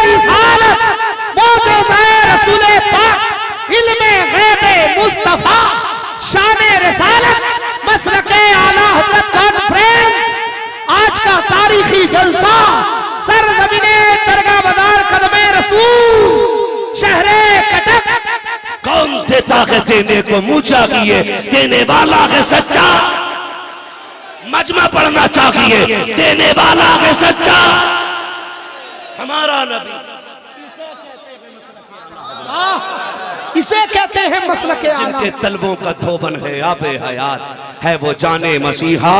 रिसालत, मौजूज़े रसूले पाक, इल्मे गैबे मुस्तफा, शाने रिसालत, मसलके आला हज़रत कॉन्फ्रेंस। आज का तारीखी जलसा सरज़मीने दरगाह बाजार कदमे रसूल शहरे कटक। कौन देता है देने को मुँह चाहिए, देने वाला है सच्चा। मजमा पढ़ना चाहिए, देने वाला है सच्चा हमारा नबी। इसे कहते हैं मसलके आला। जिनके तलबों का धोबन है आबे हयात है वो जाने मसीहा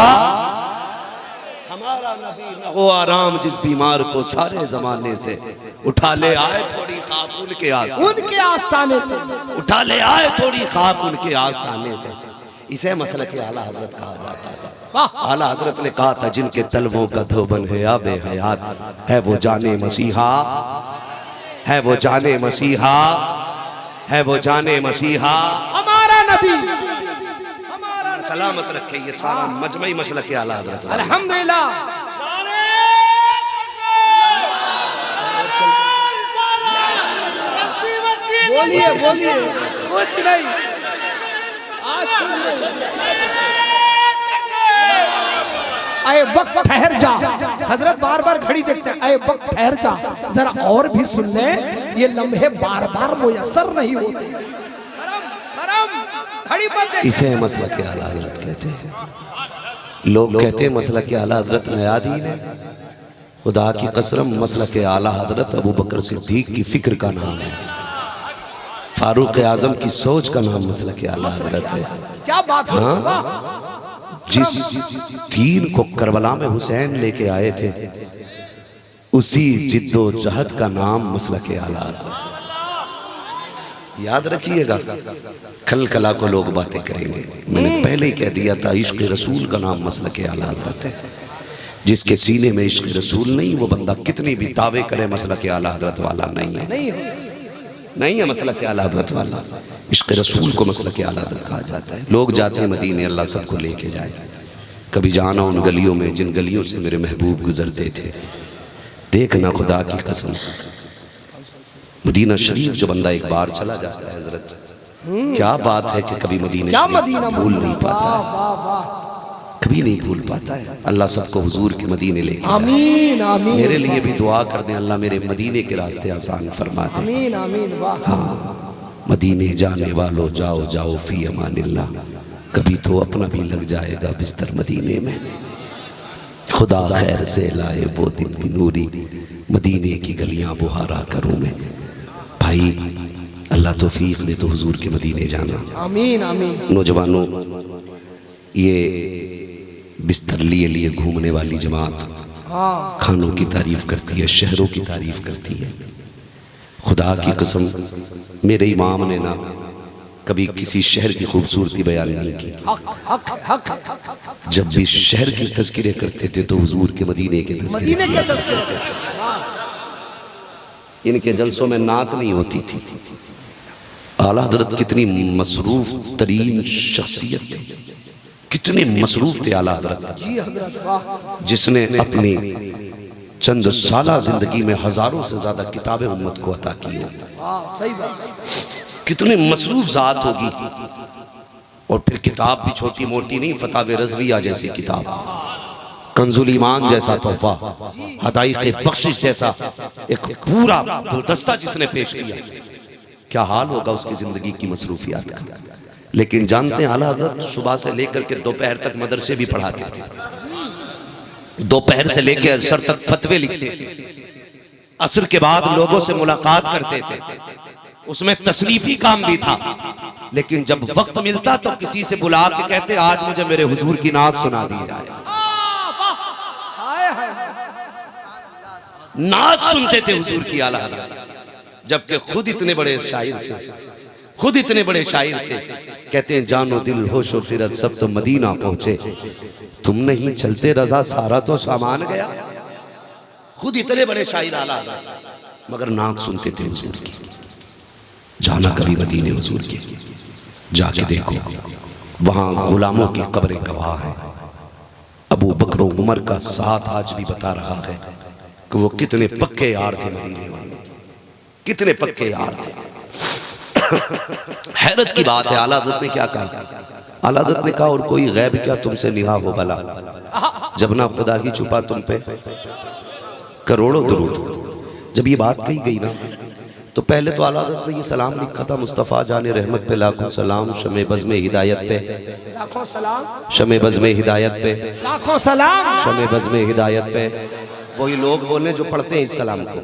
हमारा नबी। न हो आराम जिस बीमार को सारे जमाने से, उठा ले आए थोड़ी खाक उनके आस्थाने से, उठा ले आए थोड़ी खाक उनके आस्थाने से। इसे मसलके आला हजरत कहा जाता है। आला हजरत ने कहा था जिनके तलबों का धोबन है आबे हयात है वो जाने मसीहा, है वो जाने मसीहा, है वो जाने मसीहा हमारा नबी। सलामत रखे ये सारा मजमई मसलके आला हजरत। अल्हम्दुलिल्लाह। बोलिए बोलिए कुछ नहीं। अरे वक्त ठहर जा, हजरत बार बार घड़ी देखते हैं। अरे वक्त ठहर जा, जरा और भी सुन ले, ये लम्हे बार बार मुयस्सर नहीं होते। घड़ी बंद। इसे मसलके आला हजरत कहते हैं। लोग कहते हैं मसलके आला हजरत नया दीन है, खुदा की कसम मसलक के आला हजरत अबू बकर सिद्दीक की फिक्र का नाम है, फारूक आजम की सोच का नाम मसलक के आला हजरत है। क्या बात है। जिस दीन को करबला में हुसैन लेके आए थे, उसी जिद्दोजहद का नाम मसलक के आला हजरत। याद रखिएगा, कल कला को लोग बातें करेंगे। मैंने पहले ही कह दिया था, इश्क रसूल का नाम मसलक के आला हजरत है। जिसके सीने में इश्क रसूल नहीं, वो बंदा कितनी भी दावे करे मसलक के आला हजरत वाला नहीं है। नहीं है मसलक के आला हजरत वाला। इश्क रसूल को मसलक के आला हजरत कहा जाता है। लोग जाते हैं मदीने, अल्लाह सबको लेके जाए। कभी जाना उन गलियों में जिन गलियों से मेरे महबूब गुजरते थे। देखना खुदा की कसम, मदीना शरीफ जो बंदा एक बार चला जाता है हजरत, क्या बात है कि कभी मदीना भूल नहीं पाता, कभी नहीं भूल पाता है। अल्लाह सबको हुजूर के मदीने लेके आमीन आमीन। मेरे लिए भी दुआ कर दें, अल्लाह मेरे मदीने के रास्ते आसान फरमा दे। आमीन आमीन। वाह। हाँ, मदीने जाने वालों जाओ जाओ फी अमानिल्लाह, कभी तो अपना भी लग जाएगा बिस्तर मदीने में। खुदा खैर से लाए वो दिन भी नूरी, मदीने की गलियां बुहारा करूं मैं। भाई अल्लाह तौफीक दे तो हुजूर के मदीने जाना। आमीन आमीन। नौजवानों, ये बिस्तर लिए लिए घूमने वाली जमात खानों की तारीफ करती है, शहरों की तारीफ करती है। खुदा की कसम, मेरे इमाम ने ना कभी किसी शहर की खूबसूरती बयान नहीं की। जब भी शहर की तज़किरे करते थे तो हुजूर के मदीने के तज़किरे। इनके जलसों में नात नहीं होती थी। आला हजरत कितनी मसरूफ तरीन शख्सियत थी, कितने मसरूफ थे आला हजरत। जी हजरत वाह। जिसने अपनी चंद साला जिंदगी में हजारों से ज्यादा किताबें उम्मत को अता की हो। सही बात। कितनी मसरूफ जात होगी। और फिर किताब भी छोटी मोटी नहीं, फतावे रज़विया जैसी किताब, कंजुल ईमान जैसा तोहफा, हदाइक़े बख्शिश जैसा एक पूरा गुलदस्ता जिसने पेश किया। क्या हाल होगा उसकी जिंदगी की मसरूफियात का। लेकिन जानते हैं आला हज़रत सुबह से लेकर के दोपहर तक मदरसे भी पढ़ाते थे, दोपहर से लेकर असर तक फतवे लिखते थे, असर के बाद लोगों से मुलाकात करते थे, उसमें तसनीफी काम भी था। लेकिन जब वक्त मिलता तो किसी से बुला के कहते आज मुझे मेरे हुजूर की नात सुना दी जाए। नात सुनते थे हुजूर की आला हज़रत, जबकि खुद इतने बड़े शायर थे, खुद इतने बड़े शायर थे। कहते हैं जानो दिल होशो फिरत सब तो मदीना पहुंचे, तुम नहीं चलते रजा सारा तो सामान गया। खुद इतने बड़े शायर आला मगर नात सुनते थे हुजूर की। जाना कभी मदीने हुजूर की, जाके देखो वहां गुलामों की कब्रें गवाह है। अबू बकर उमर का साथ आज भी बता रहा है कि वो कितने पक्के यार थे मदीने वाले, कितने पक्के यार थे। हैरत की बात है, आला हज़रत ने क्या कहा? आला हज़रत ने कहा और कोई गैब क्या तुमसे निगाह हो भला, जब ना खुदा ही छुपा तुम पे करोड़ों दुरूद। जब ये बात कही गई ना तो पहले तो आला हज़रत ने ये सलाम लिखा था, मुस्तफ़ा जाने रहमत पे लाखों सलाम, शमे बज़्म हिदायत पे लाखों सलाम, शमे बज़्म हिदायत पे लाखों सलाम, शमे बज़्म हिदायत पे। वही लोग बोलने जो पढ़ते हैं इस सलाम को।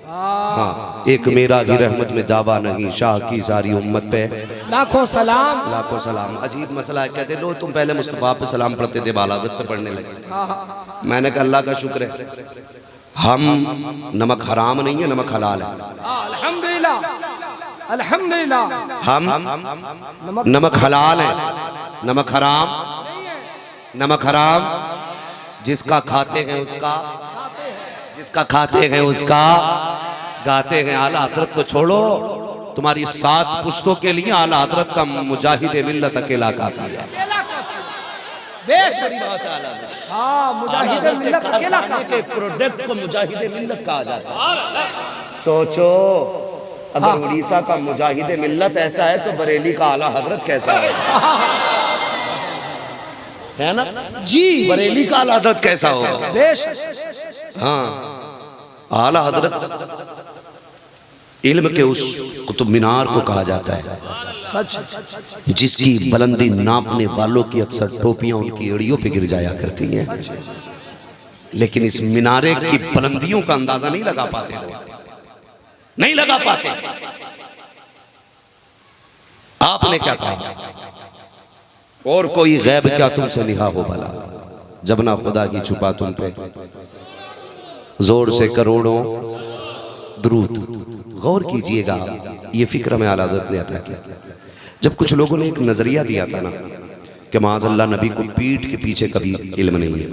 हाँ, एक मेरा ही रहमत में दावा नहीं, शाह की सारी उम्मत पे लाखों सलाम, लाखों सलाम। अजीब मसला है, कहते लो तुम पहले मुस्तफ़ा पे सलाम पढ़ते थे, आला हज़रत पे पढ़ने लगे। मैंने कहा अल्लाह का शुक्र है, हम नमक हराम नहीं है, नमक हलाल है। अल्हम्दुलिल्लाह अल्हम्दुलिल्लाह। हम नमक हलाल है, नमक हराम, नमक हराम जिसका खाते हैं उसका, जिसका खाते हैं उसका गाते हैं। आला हज़रत को छोड़ो, तुम्हारी 7 पुश्तों के लिए आला हज़रत का मुजाहिद मिल्लत अकेला काफी है। हाँ, मुजाहिद मिल्लत अकेला काफी। प्रोडक्ट को मुजाहिद मिल्लत कहा जाता है। सोचो अगर उड़ीसा का मुजाहिद मिल्लत ऐसा है तो बरेली का आला हज़रत कैसा है ना जी? बरेली का आला हज़रत कैसा होगा? हाँ, आला हज़रत इल्म के उस कुतुब मीनार को कहा जाता है, सच, जिसकी बुलंदी नापने वालों की अक्सर टोपियां उनकी एड़ियों पे गिर जाया करती हैं। लेकिन इस मीनारे की बुलंदियों का अंदाजा नहीं लगा पाते लोग, नहीं लगा पाते। आपने क्या कहा, और कोई गैब क्या तुमसे निहा हो भला, जब ना खुदा की छुपा तुम पे जोर से करोड़ों दुरूद। गौर कीजिएगा, ये फिक्र में आला हज़रत ने अता किया। जब कुछ लोगों ने एक नजरिया दिया था ना कि माज़अल्लाह नबी को पीठ के पीछे कभी इल्म नहीं है,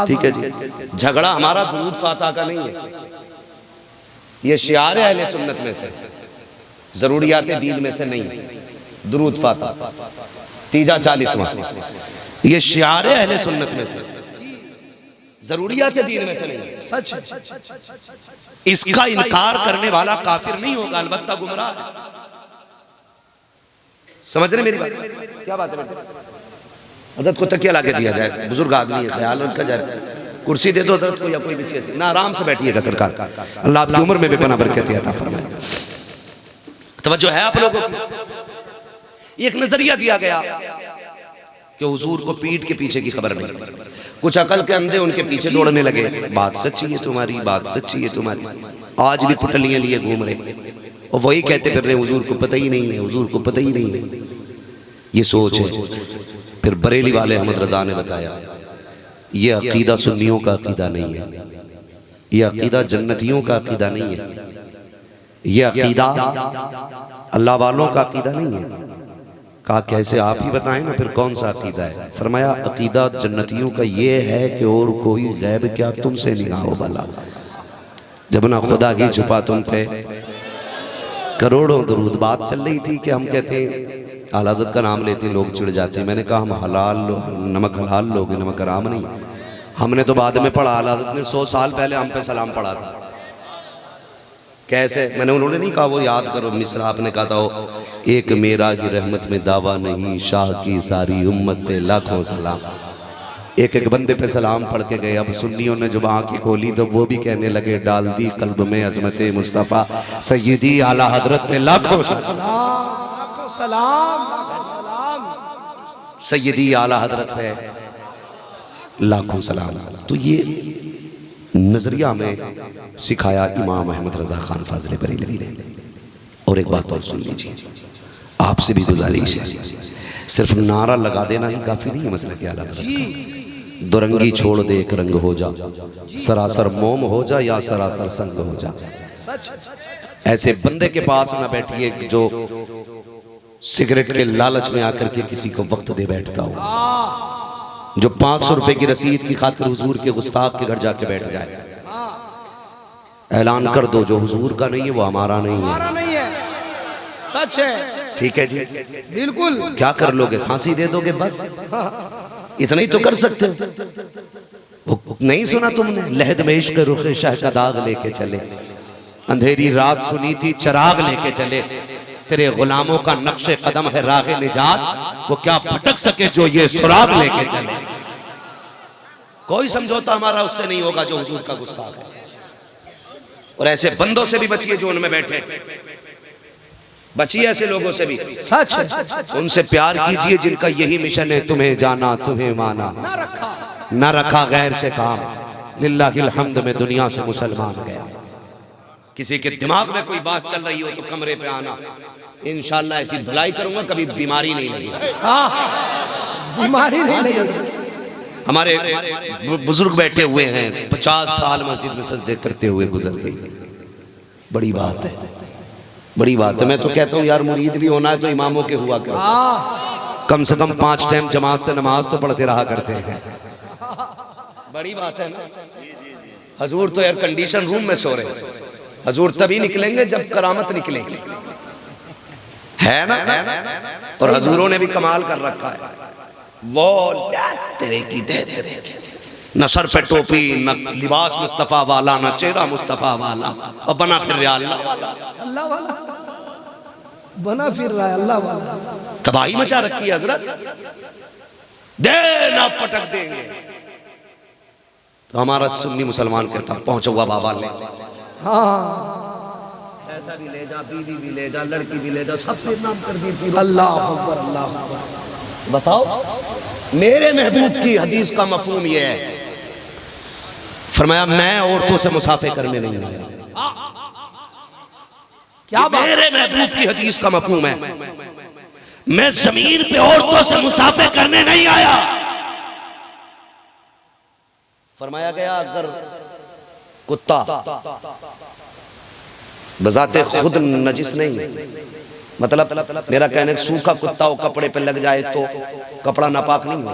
ठीक है जी, झगड़ा हमारा दुरूद फातिहा का नहीं है, ये शियार है अहले सुन्नत में से, जरूरियात दीन में से नहीं है। दुरूद फातिहा तीजा 40वां, ये शियार है अहले सुन्नत में से, जरूरियात दीन में से नहीं है। सच, इसका इनकार करने वाला काफिर नहीं होगा, अलबत्ता गुमराह है। समझ रहे मेरी बात? क्या बात है? हजरत को तकिया लाके दिया जाए, बुजुर्ग आदमी है, ख्याल रखा जाए, कुर्सी दे दो हजरत को या कोई भी चीज ना, आराम से बैठिएगा सरकार, अल्लाह आपकी उम्र में भी पना बरकत अता फरमाए। तवज्जो है आप लोगों की? एक नजरिया दिया गया कि हुजूर को पीठ के पीछे की खबर नहीं, कुछ अकल के अंधे उनके पीछे दौड़ने लगे, बात सच्ची है तुम्हारी, बात सच्ची है तुम्हारी, आज भी पुटलियां लिए घूम रहे और वही कहते फिर रहे हुजूर को पता ही नहीं है, हुजूर को पता ही नहीं है। ये सोच है। फिर बरेली वाले अहमद रजा ने बताया, ये अकीदा सुन्नियों का अकीदा नहीं है, ये अकीदा जन्नतियों का अकीदा नहीं है, ये अकीदा अल्लाह वालों का अकीदा नहीं है। कहा कैसे, आप ही बताएं ना फिर कौन सा अकीदा है? फरमाया अकीदा जन्नतियों का ये है कि और कोई गैब क्या तुमसे निगाह हो भला, जब ना खुदा की छुपा तुम पे करोड़ों दुरूद। बात चल रही थी कि हम कहते हैं आला हज़रत का नाम लेते लोग चिढ़ जाते हैं। मैंने कहा हम हलाल नमक हलाल लोग, नमक हराम नहीं। हमने तो बाद में पढ़ा, आला हज़रत ने 100 साल पहले हम पे सलाम पढ़ा था। कैसे? मैंने, उन्होंने नहीं कहा, वो याद करो मिसरा आपने कहा था, एक मेरा की रहमत में दावा नहीं, शाह की सारी उम्मत पे लाखों सलाम। एक एक बंदे पे सलाम पढ़ के गए। अब सुन्नियों ने जब आंखें खोली तो वो भी कहने लगे, डाल दी कल्ब में अजमत मुस्तफ़ा सैयदी आला हजरत पे लाखों सलाम, सैयदी आला हजरत है लाखों सलाम। तो ये नजरिया में सिखाया इमाम अहमद रजा खान फाजिल बरेलवी ने। और एक बात और सुन लीजिए, आपसे भी गुजारिश है, सिर्फ नारा लगा देना ही काफी नहीं है मसला के आला हजरत का। दुरंगी छोड़ दे एक रंग हो जा, सरासर मोम हो जा या सरासर संग हो जा। ऐसे बंदे के पास ना बैठिए जो सिगरेट के लालच में आकर के किसी को वक्त दे बैठता हो, जो 500 रुपए की रसीद की खातिर हुजूर के गुस्ताख के घर जाके बैठ जाए। ऐलान कर दो, जो हुजूर का नहीं है वो हमारा नहीं है। सच है, ठीक है जी, बिल्कुल। क्या कर लोगे? फांसी दे दोगे बस, इतना ही तो कर सकते हो। नहीं सुना तुमने, लहद में इश्क रुखे शाह का दाग लेके चले, अंधेरी रात सुनी थी चराग लेके चले, तेरे गुलामों का नक्शे कदम है रागे निजात, वो क्या भटक सके जो ये सुराग लेके चले। कोई समझौता हमारा उससे नहीं होगा जो हुजूर का गुस्ताख है। और ऐसे बंदों से भी बचिए जो उनमें बैठे, बचिए ऐसे लोगों से भी। सच, उनसे प्यार कीजिए जिनका यही मिशन है, तुम्हें जाना तुम्हें माना, ना रखा गैर से काम। लिल्लाहिल हम्द में दुनिया से मुसलमान गया। किसी के दिमाग में कोई बात चल रही हो तो कमरे पे आना, इंशाल्लाह ऐसी धुलाई करूंगा, कभी बीमारी नहीं लगेगी। बीमारी नहीं लगेगी। हमारे बुजुर्ग बैठे हुए हैं, 50 साल मस्जिद में सजदे करते हुए गुजर गई। बड़ी बात है, बड़ी बात है। मैं तो कहता हूँ यार, मुरीद भी होना है तो इमामों के हुआ क्या, कम से कम 5 टाइम जमात से नमाज तो पढ़ते रहा करते हैं। बड़ी बात है ना। हजूर तो एयर कंडीशन रूम में सो रहे, हजूर तभी निकलेंगे जब करामत निकलेगी, है ना। और हजूरों ने भी कमाल कर रखा है, वो तेरे की दे तेरे, न सर पे टोपी, न लिबास मुस्तफा वाला, न चेहरा मुस्तफा वाला, और बना फिर रहा अल्लाह वाला, बना फिर रहा है अल्लाह वाला। तबाही मचा रखी है हजरत, दे ना पटक देंगे। तो हमारा सुन्नी मुसलमान कहता पहुंचा हुआ बाबा ले, ऐसा भी ले जा, बीवी भी ले जा, लड़की भी ले जा, सब नाम कर दी। अल्लाह अकबर, अल्लाह अकबर। बताओ, मेरे महबूब की हदीस का मफहूम यह है फरमाया मैं औरतों से मुसाफे करने नहीं आया। क्या बात? मेरे महबूब की हदीस का मफहूम है, मैं जमीन पे औरतों से मुसाफे करने नहीं आया। फरमाया गया अगर कुत्ता बजाते खुद नजिस नहीं, मतलब मेरा कहने सूखा कुत्ता वो कपड़े पे लग जाए तो कपड़ा नापाक नहीं हो,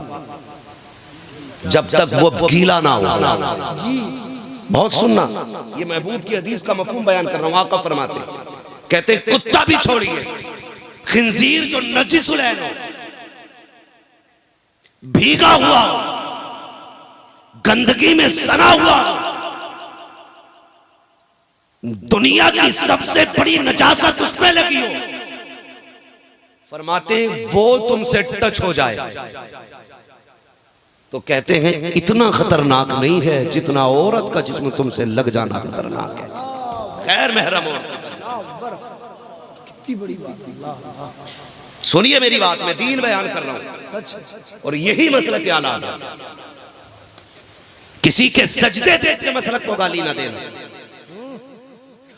जब तक वो गीला ना हो। बहुत सुनना, ये महबूब की हदीस का मफहूम बयान कर रहा हूं। आका फरमाते कहते कुत्ता भी छोड़िए, खिंजीर जो नजिस लैन हो, भीगा हुआ हो, गंदगी में सना हुआ हो, दुनिया की सबसे बड़ी नजासत उस पे लगी हो, फरमाते वो तुमसे टच हो जाए तो कहते हैं इतना खतरनाक नहीं है जितना औरत का जिस्म तुमसे लग जाना खतरनाक है। खैर महरम हो, कितनी बड़ी बात। सुनिए मेरी बात, मैं दीन बयान कर रहा हूं सच। और यही मसलक के आला है। किसी के सजदे देख के मसलक को गाली ना देना,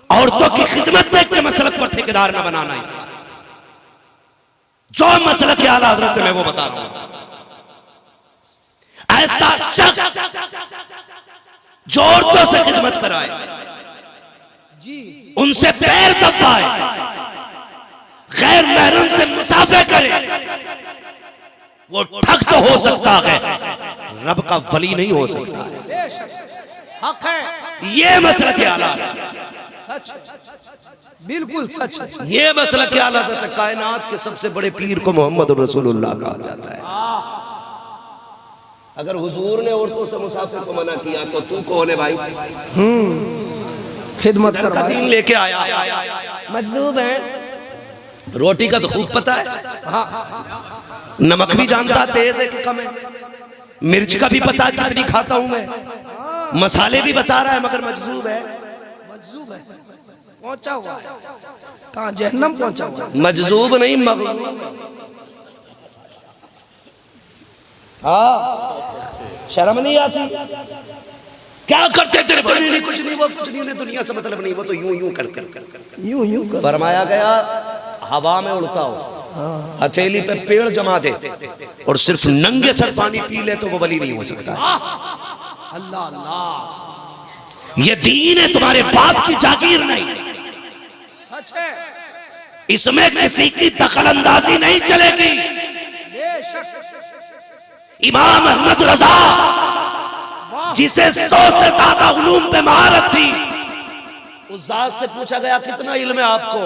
औरतों की खिदमत देख के मसलक को ठेकेदार ना बनाना। इसका जो मसलक के आला हजरत मैं वो बता रहा हूं। ऐसा शख्स जो औरतों से खिदमत कराए, उनसे पैर दबाए, गैर महरम से मुसाफे करे, वो ठग तो हो सकता है, रब का वली नहीं हो सकता है। हक है, ये मसला के आला है। सच, बिल्कुल सच। ये मसला के आला है। कायनात के सबसे बड़े पीर को मोहम्मद रसूलुल्लाह कहा जाता है। अगर हुजूर ने औरतों से मुसाफिर को मना किया तो तू कौन है भाई? खिदमत का दीन लेके आया, मजलूब है। रोटी का तो खूब पता है, नमक भी जानता तेज है कि कम है, मिर्च का भी पता है कितनी खाता हूं मैं, मसाले भी बता रहा है, मगर मजलूब है। मजलूब है, पहुंचा हुआ है, कहां जहन्नम पहुंचा हुआ है। मजलूब नहीं मगलूब। शर्म नहीं आती? क्या करते तेरे बड़े? नहीं कुछ नहीं, वो कुछ नहीं, दुनिया से मतलब नहीं, वो तो यूं यूं कर यूं यूं कर। फरमाया गया हवा में उड़ता हो, हथेली पे पेड़ जमा दे और सिर्फ नंगे सर पानी पी ले तो वो वली नहीं हो सकता। अल्लाह अल्लाह, ये दीन है, तुम्हारे बाप की जागीर नहीं। सच है, इसमें किसी की दखलंदाजी नहीं चलेगी। इमाम अहमद रजा जिसे 100 से ज्यादा उलूम पे महारत थी, उस जात से पूछा गया कितना इल्म है आपको?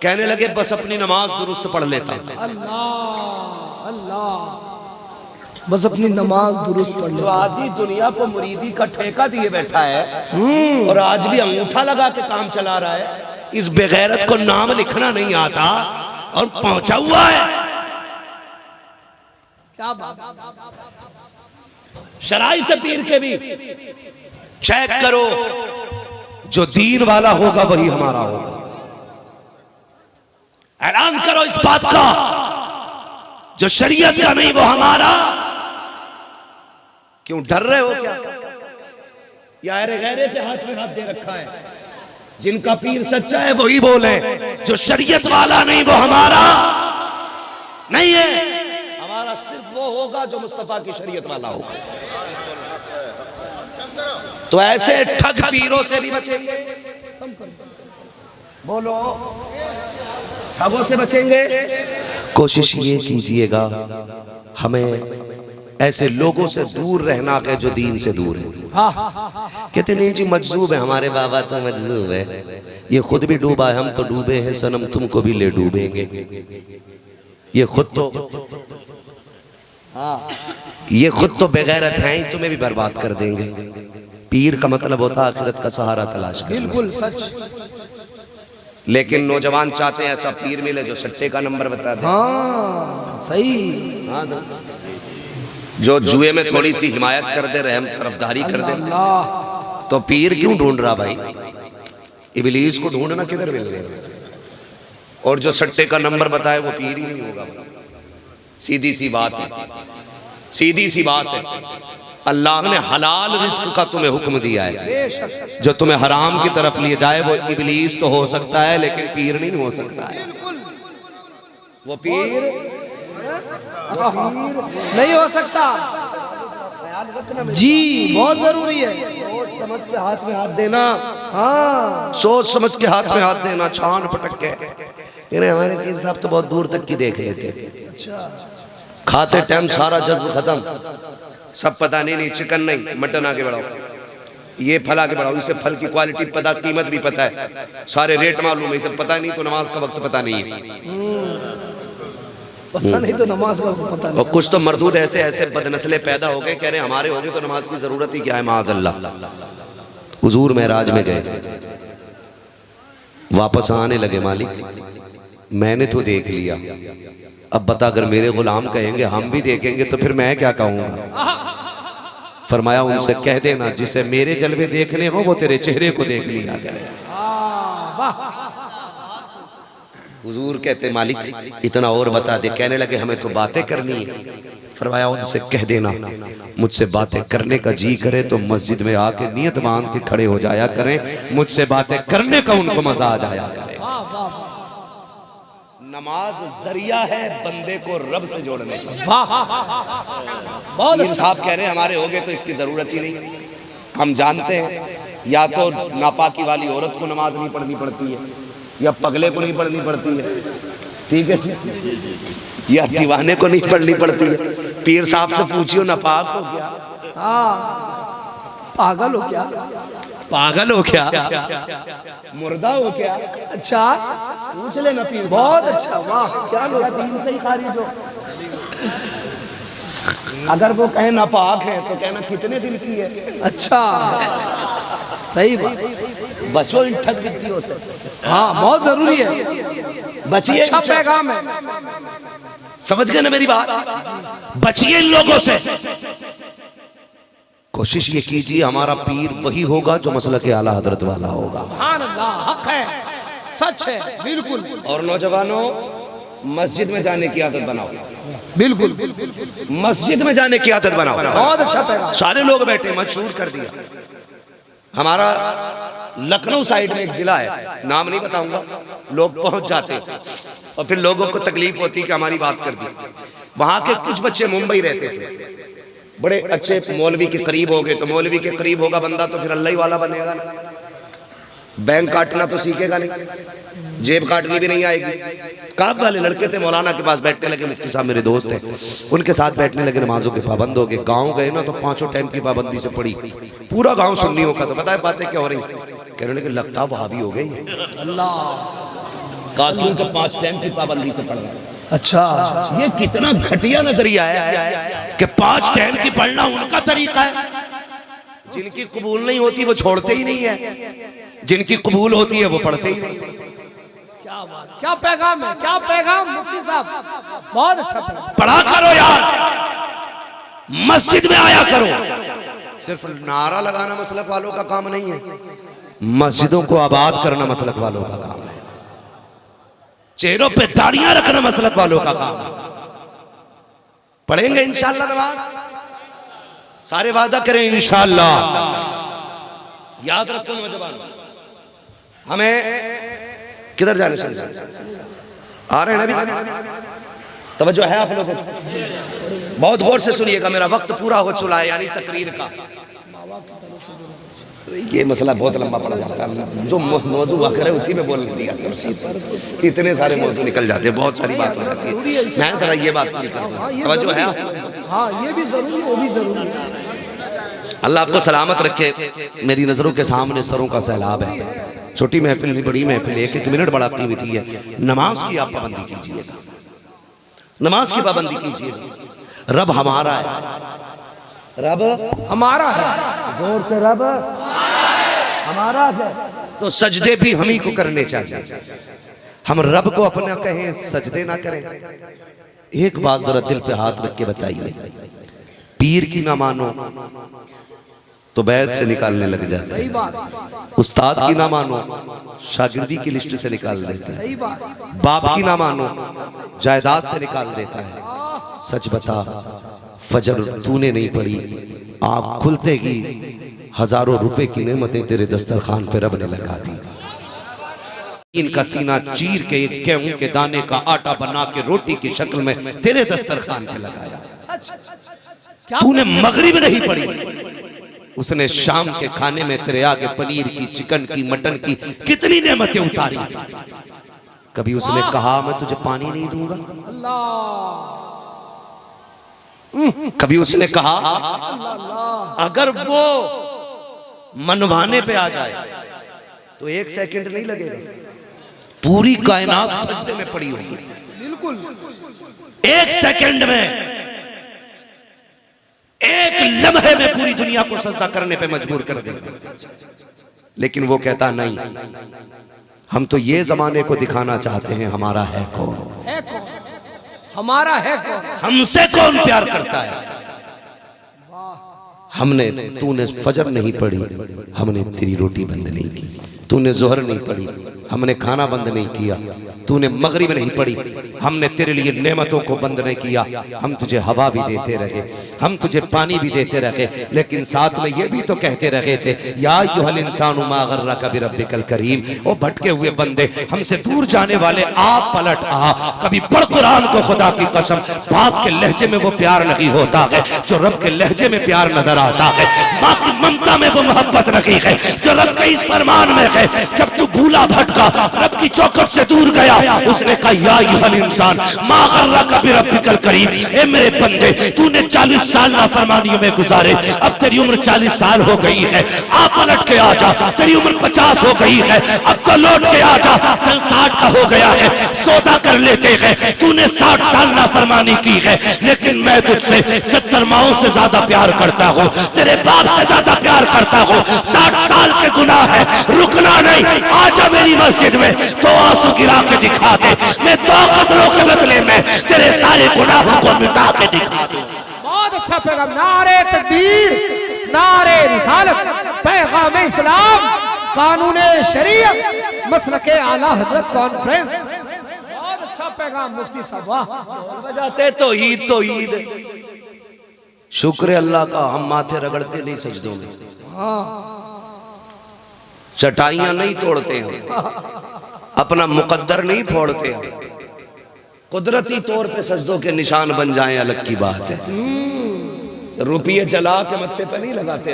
कहने लगे बस अपनी नमाज दुरुस्त पढ़ लेता। अल्लाह अल्लाह, बस अपनी नमाज दुरुस्त पढ़ जो आधी दुनिया को मुरीदी का ठेका दिए बैठा है और आज भी अंगूठा लगा के काम चला रहा है, इस बेगैरत को नाम लिखना नहीं आता और पहुंचा हुआ है। क्या बात। शराइत पीर के भी चेक करो, जो दीन वाला होगा वही हमारा होगा। ऐलान करो इस बात का, जो शरीयत का नहीं वो हमारा। क्यों डर रहे हो क्या? या अरे गैरे के हाथ में हाथ दे रखा है? जिनका पीर सच्चा है वही बोले, जो शरीयत वाला नहीं वो हमारा नहीं है। हमारा सिर्फ वो होगा जो मुस्तफा की शरीयत वाला होगा। तो ऐसे ठग पीरों से भी बचेंगे। बोलो, ठगों से बचेंगे। कोशिश ये कीजिएगा हमें ऐसे लोगों से दूर रहना है जो दीन से दूर है। कहते नहीं जी मजजूब है, हमारे बाबा तो मजजूब है, ये खुद भी डूबा है, हम तो डूबे हैं सनम, तुमको भी ले डूबेंगे। ये खुद तो बेगैरत हैं, तुम्हें भी बर्बाद कर देंगे। पीर का मतलब होता है आखिरत का सहारा तलाश करना। बिल्कुल सच। लेकिन नौजवान चाहते हैं ऐसा पीर मिले जो सट्टे का नंबर बता दे। हाँ सही। हाँ, जो जुए में थोड़ी सी हिमायत कर दे, रहम तरफदारी कर दे। तो पीर क्यों ढूंढ रहा भाई? इबलीस को ढूंढना किधर मिल गया? और जो सट्टे का नंबर बताए वो पीर ही नहीं होगा। सीधी सी बात है, सीधी सी बात है। अल्लाह ने हलाल रिस्क का तुम्हें हुक्म दिया है। बेशक जो तुम्हें हराम की तरफ लिए जाए वो इबलीस तो हो सकता है, लेकिन पीर नहीं हो सकता है। वो पीर नहीं हो सकता जी, बहुत जरूरी है। सोच समझ के हाथ में हाथ देना, हाँ सोच समझ के हाथ में हाथ देना, छान पटक के। इन्हें हमारे पीर साहब तो बहुत दूर तक की देख लेते, खाते टाइम सारा जज्ब खत्म, सब पता नहीं चिकन नहीं मटन आगे बढ़ाओ, ये फल आगे बढ़ाओ, इसे फल की क्वालिटी पता, कीमत भी पता है, सारे रेट मालूम है, इसे पता नहीं तो नमाज का वक्त पता नहीं है। पता नहीं तो नमाज का पता नहीं। और कुछ तो मर्दूद ऐसे ऐसे बदनस्ले पैदा हो गए, कह रहे हमारे हो गए तो नमाज की जरूरत ही क्या है। माज़अल्लाह। हुजूर महराज में गए, वापस आने लगे, मालिक मैंने तो देख लिया, अब बता अगर मेरे गुलाम कहेंगे हम भी देखेंगे तो फिर मैं क्या कहूंगा। फरमाया उनसे कह देना जिसे मेरे जलवे देखने हो वो तेरे चेहरे को देख लिया करे। हुजूर कहते मालिक इतना और बता दे। कहने लगे हमें तो बातें करनी है। फरमाया उनसे कह देना मुझसे बातें करने का जी करे तो मस्जिद में आके नियत बांध के खड़े हो जाया करें, मुझसे बातें करने का उनको मजा आ जाया करे। नमाज जरिया है बंदे को रब से जोड़ने का। बहुत पीर साहब कह रहे हैं हमारे हो गए तो इसकी जरूरत ही नहीं। हम जानते हैं या तो नापाकी वाली औरत को नमाज नहीं पढ़नी पड़ती है, या पगले को नहीं पढ़नी पड़ती है, ठीक है जी, या दीवाने को नहीं पढ़नी पड़ती है। पीर साहब से पूछियो नापाक हो क्या, हाँ पागल हो क्या, पागल हो क्या, मुर्दा हो क्या, अच्छा पूछ लेना पीर। बहुत अच्छा, वाह क्या दीन से ही खारिज हो। अगर वो कहे नापाक है तो कहना कितने दिन की है। अच्छा सही बात, बचो इन ठग विद्यों से। हाँ बहुत जरूरी है, बचिए, अच्छा पैगाम है। समझ गए ना मेरी बात, बचिए इन लोगों से। कोशिश ये कीजिए हमारा पीर वही होगा जो मसलक आला हजरत वाला होगा। सुभान अल्लाह, हक है, सच है, बिल्कुल। और नौजवानों मस्जिद में जाने की आदत बनाओ, बिल्कुल मस्जिद में जाने की आदत बनाओ। बहुत अच्छा पैगाम। सारे लोग बैठे, मशहूर कर दिया। हमारा लखनऊ साइड में एक जिला है, नाम नहीं बताऊंगा, लोग पहुंच जाते और फिर लोगों को तकलीफ होती कि हमारी बात कर दी। वहां के कुछ बच्चे मुंबई रहते थे, बड़े अच्छे मौलवी के करीब हो गए, तो मौलवी के करीब होगा बंदा तो फिर अल्लाह ही वाला बनेगा ना। बैंक काटना तो सीखेगा नहीं, जेब काटनी भी नहीं आएगी। काब वाले लड़के थे, मौलाना के पास बैठने लगे, मुफ्ती साहब मेरे दोस्त हैं, उनके साथ बैठने लगे, नमाजों के पाबंद हो गए। गाँव गए ना तो 5 टाइम की पाबंदी से पड़ी, पूरा गाँव सुन्नियों का। तो पता है बातें क्या हो रही, कहने लगे लगता वहाबी हो गई अल्लाह, कातून के 5 टाइम की पाबंदी से पढ़ रहा है। अच्छा ये कितना घटिया नजरिया है कि 5 टाइम की पढ़ना उनका तरीका है। जिनकी कबूल नहीं होती वो छोड़ते ही नहीं है, जिनकी कबूल होती है वो पढ़ते ही नहीं। क्या बात, क्या पैगाम है, क्या पैगाम मुफ्ती साहब, बहुत अच्छा पैगाम। पढ़ा करो यार, मस्जिद में आया करो। सिर्फ नारा लगाना मसलक वालों का काम नहीं है, मस्जिदों को आबाद करना मसलक वालों का काम है। चेहरों पे दाढ़ियां रखना मसलक वालों का काम है। पढ़ेंगे इंशाअल्लाह नमाज, सारे वादा करें इंशाअल्लाह। याद रखो नौजवान, हमें किधर जाने से आ रहे हैं अभी, तवज्जो है आप लोगों को, बहुत गौर से सुनिएगा, मेरा वक्त पूरा हो चुका है यानी तकरीर का। ये मसला बहुत लंबा पड़ जाता है, जो मौजू आकर है उसी में बोल दिया, इतने सारे मौजू निकल जाते हैं, बहुत सारी बात हो जाती है। मैं जरा ये बात नहीं करता, तवज्जो है। हाँ ये भी जरूरी है, वो भी जरूरी है। अल्लाह आपको सलामत रखे। मेरी नजरों के सामने सरों का सैलाब है, छोटी महफिल नहीं बड़ी महफिल, 1-1 मिनट बड़ा कीमती है। नमाज की आप पाबंदी कीजिएगा, नमाज की पाबंदी कीजिएगा। रब हमारा है, रब हमारा है, जोर से रब हमारा है, तो सजदे भी हम ही को करने चाहिए। हम रब को अपना कहें, सजदे ना करें। एक बात जरा दिल पे हाथ रख के बताइए, पीर की ना मानो तो बैत से निकालने लग जाता सही है, बात, उस्ताद की ना मानो शागिर्दी की लिस्ट से निकाल देता है, सही बात, बाप की ना मानो जायदाद से निकाल देता है। सच बता, फजर तूने नहीं पढ़ी, आँख खुलते ही हजारों रुपए की नेमतें तेरे दस्तरखान पे रब ने लगा दी। इनका सीना चीर के एक गेहूं के दाने का आटा बना के रोटी की शक्ल में तेरे दस्तरखान पे लगाया। तूने मगरिब नहीं पढ़ी, उसने शाम के खाने में तेरे आगे पनीर की, चिकन की, मटन की कितनी नेमतें उतारी। कभी उसने कहा मैं तुझे पानी नहीं दूंगा? कभी उसने कहा अगर वो मनवाने पे आ जाए तो 1 सेकंड नहीं लगेगा, पूरी कायनात सजदे में पड़ी होगी। बिल्कुल 1 सेकंड में, 1 लम्हे में पूरी दुनिया को सजदा करने पे मजबूर कर देगा। लेकिन वो कहता नहीं, हम तो ये जमाने को दिखाना चाहते हैं हमारा है कौन, है कौन, हमारा है कौन, हमसे कौन प्यार करता है। हमने, तूने फजर नहीं पढ़ी, हमने तेरी रोटी बंद नहीं की। तूने जोहर नहीं पढ़ी, हमने खाना बंद नहीं किया। तूने मगरिब नहीं पढ़ी, हमने तेरे लिए नेमतों को बंद नहीं किया। हम तुझे हवा भी देते रहे, हम तुझे पानी भी देते रहे, लेकिन साथ में ये भी तो कहते रहे थे या अय्युहल इंसानु मा गर्रका बिरब्बिकल करीम। ओ भटके हुए बंदे, हमसे दूर जाने वाले, आप पलट आ। कभी पढ़ कुरान को, खुदा की कसम बाप के लहजे में वो प्यार नहीं होता है जो रब के लहजे में प्यार नजर आता है। माँ की ममता में वो मोहब्बत नहीं है जो रब के इस फरमान में है। जब तू भूला भटका, रब की चौखट से दूर गया, उसने कहा या अय्युहल इंसान मा गर्रका बिरब्बिकल करीम। ए मेरे बंदे, तूने 40 साल नाफरमानियों में गुजारे, अब तेरी उम्र 40 साल हो गई है, आप पलट के आ जा। तेरी उम्र 50 हो गई है, अब तो लौट के आ जा, चल 60 का हो गया है, सौदा कर लेते हैं। तूने 60 साल नाफरमानी की है, लेकिन मैं तुझसे 70 माओं से ज्यादा प्यार करता हूँ, तेरे बाप से ज्यादा प्यार करता हूँ। 60 साल के गुनाह है, रुकना नहीं, आजा मेरी मस्जिद में तो आंसू गिरा के दिखा दे। मैं 2 कदरों के बदले में तेरे सारे गुनाहों को मिटा के दिखा दूं। बहुत अच्छा पैगाम। नारे तकबीर, नारे रिसालत, पैगाम इस्लाम, कानूने शरीयत, मसलके आला हजरत कॉन्फ्रेंस। बहुत अच्छा पैगाम मुफ्ती साहब, वाह। बजाते तो ईद शुक्र अल्लाह का, हम माथे रगड़ते नहीं सजदों में, चटाइयां नहीं तोड़ते हैं, अपना मुकद्दर नहीं फोड़ते हैं। कुदरती तौर पे सजदों के निशान बन जाएं अलग की बात है, रुपये जला के मत्थे पे नहीं लगाते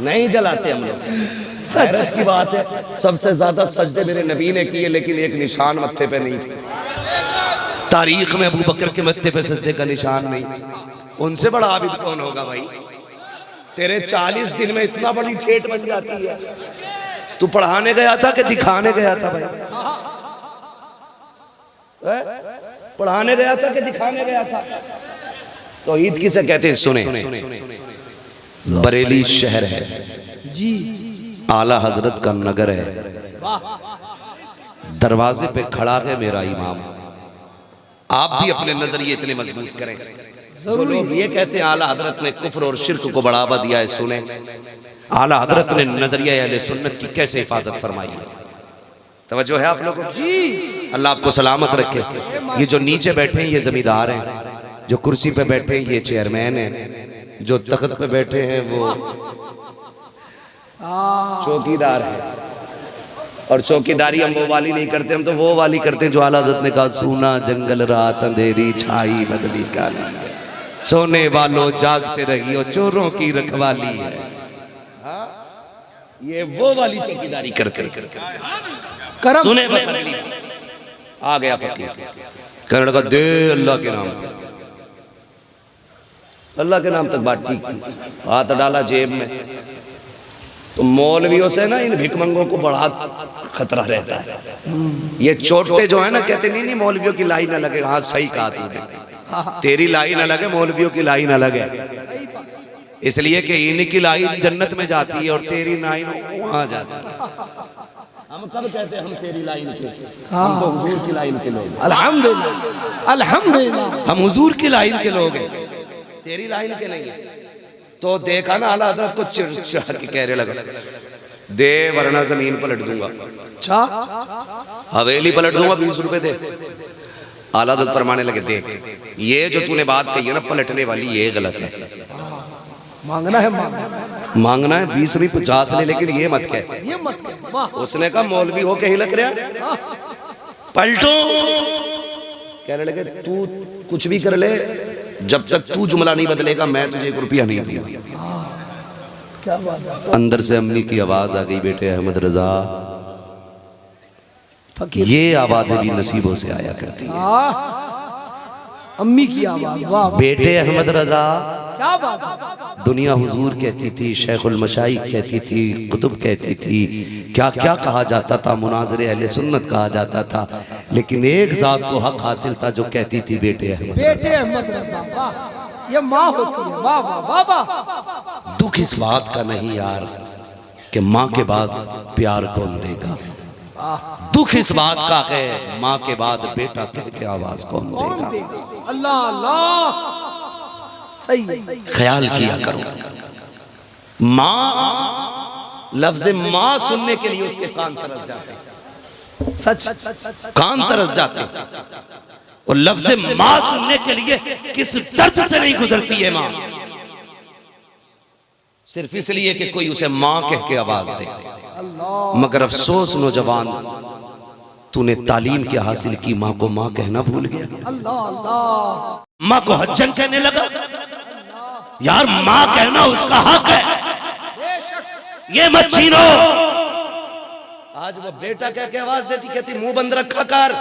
नहीं जलाते हम लोग। सच की बात है, सबसे ज्यादा सजदे मेरे नबी ने किए, लेकिन एक निशान मत्थे पे नहीं थे। तारीख में अबू बकर के मत्थे पे सजदे का निशान नहीं। उनसे बड़ा आबिद कौन होगा भाई? तेरे 40 दिन में इतना बड़ी ठेठ बन जाती है। तू पढ़ाने गया था कि दिखाने गया था भाई? पढ़ाने गया था कि दिखाने गया था? तो ईद किसे कहते हैं सुने। बरेली शहर है जी, आला हजरत का नगर है, दरवाजे पे खड़ा है मेरा इमाम। आप भी अपने नजरिए इतने मजबूत करें। जो लोग ये कहते हैं आला हजरत ने कुफ्र और शिर्क को बढ़ावा दिया है, सुने आला हजरत ने नजरिया अहले सुन्नत की कैसे हिफाजत फरमाई है। तवज्जो है आप लोगों की? अल्लाह आपको सलामत रखे। ये जो नीचे बैठे हैं ये जमींदार हैं, जो कुर्सी पे बैठे हैं ये चेयरमैन हैं, जो तख्त पे बैठे हैं वो चौकीदार है। और चौकीदारी हम वो वाली नहीं करते, हम तो वो वाली करते हैं जो आला हज़रत ने कहा, सूना जंगल रात अंधेरी छाई बदली काली है, सोने वालों जागते रहियो चोरों की रखवाली है। हाँ? ये वो वाली चौकीदारी करते करम। सुने बस अगली आ गया फकीर कहने लगा दे अल्लाह के नाम, अल्लाह के नाम तक बात ठीक थी। हाथ डाला जेब में, तो मौलवियों से ना इन भिकमंगों को बड़ा खतरा रहता है। ये चोटे जो है ना कहते नहीं मौलवियों की लाइन अलग है। हाँ सही कहा तूने, तेरी लाइन अलग है, मौलवियों की लाइन अलग है। इसलिए कि इनकी लाइन जन्नत में जाती है और तेरी लाइन वहां जाती है। हम कब कहते हैं हम तेरी लाइन के? हम तो हुजूर की लाइन के लोग। अल्हम्दुलिल्लाह अल्हम्दुलिल्लाह, हम हुजूर की लाइन के लोग हैं, तेरी लाइन के नहीं है। तो देखा ना आला हज़रत को चिढ़ के कहने लगा, दे वरना जमीन पलट दूंगा, हवेली पलट दूंगा, 20 रुपए दे। आला हज़रत फरमाने लगे देख ये जो तूने बात कही है ना पलटने वाली, ये गलत है। मांगना है, मांगना है 20 नहीं 50 ले, लेकिन ये मत कह। ये मत कह। वाह, उसने कहा मौलवी हो के ही लग रहा, पलटो। कहने लगे तू कुछ भी कर ले, जब तक तू जुमला नहीं बदलेगा मैं तुझे 1 रुपया नहीं दूंगा। क्या बात है। अंदर से अम्मी की आवाज आ गई, बेटे अहमद रजा। ये आवाजें भी नसीबों से आया करती है। अम्मी की आवाज। वाह, बेटे अहमद रजा। क्या बात है। दुनिया हुजूर कहती थी, शेखुल मशाइख कहती थी, कुतुब कहती थी, क्या क्या कहा जाता था, मुनाज़िरे अहले सुन्नत कहा जाता था, लेकिन एक ज़ात को हक हासिल था जो कहती थी बेटे अहमद। बेटे अहमद रजा। वाह, ये माँ होती है। वाह वाह वाह वाह। दुख इस बात का नहीं यार कि माँ के बाद प्यार कौन देगा, दुख इस बात का है माँ के बाद बेटा कह के आवाज कौन देगा। अल्लाह अल्लाह, सही। ख्याल किया करो, माँ लफ्ज माँ सुनने के लिए उसके कान तरस जाते, सच कान तरस जाते, और लफ्ज माँ सुनने के लिए किस दर्द से नहीं गुजरती है माँ, सिर्फ इसलिए कि कोई उसे माँ कह के आवाज दे। मगर अफसोस नौजवान, तूने तालीम क्या हासिल की, माँ को माँ कहना भूल गया। अल्लाह अल्लाह। माँ को हज्जन कहने लगा। यार माँ कहना उसका हक है, ये मत छीनो। आज वो बेटा कह के आवाज देती, कहती मुंह बंद रखा कर,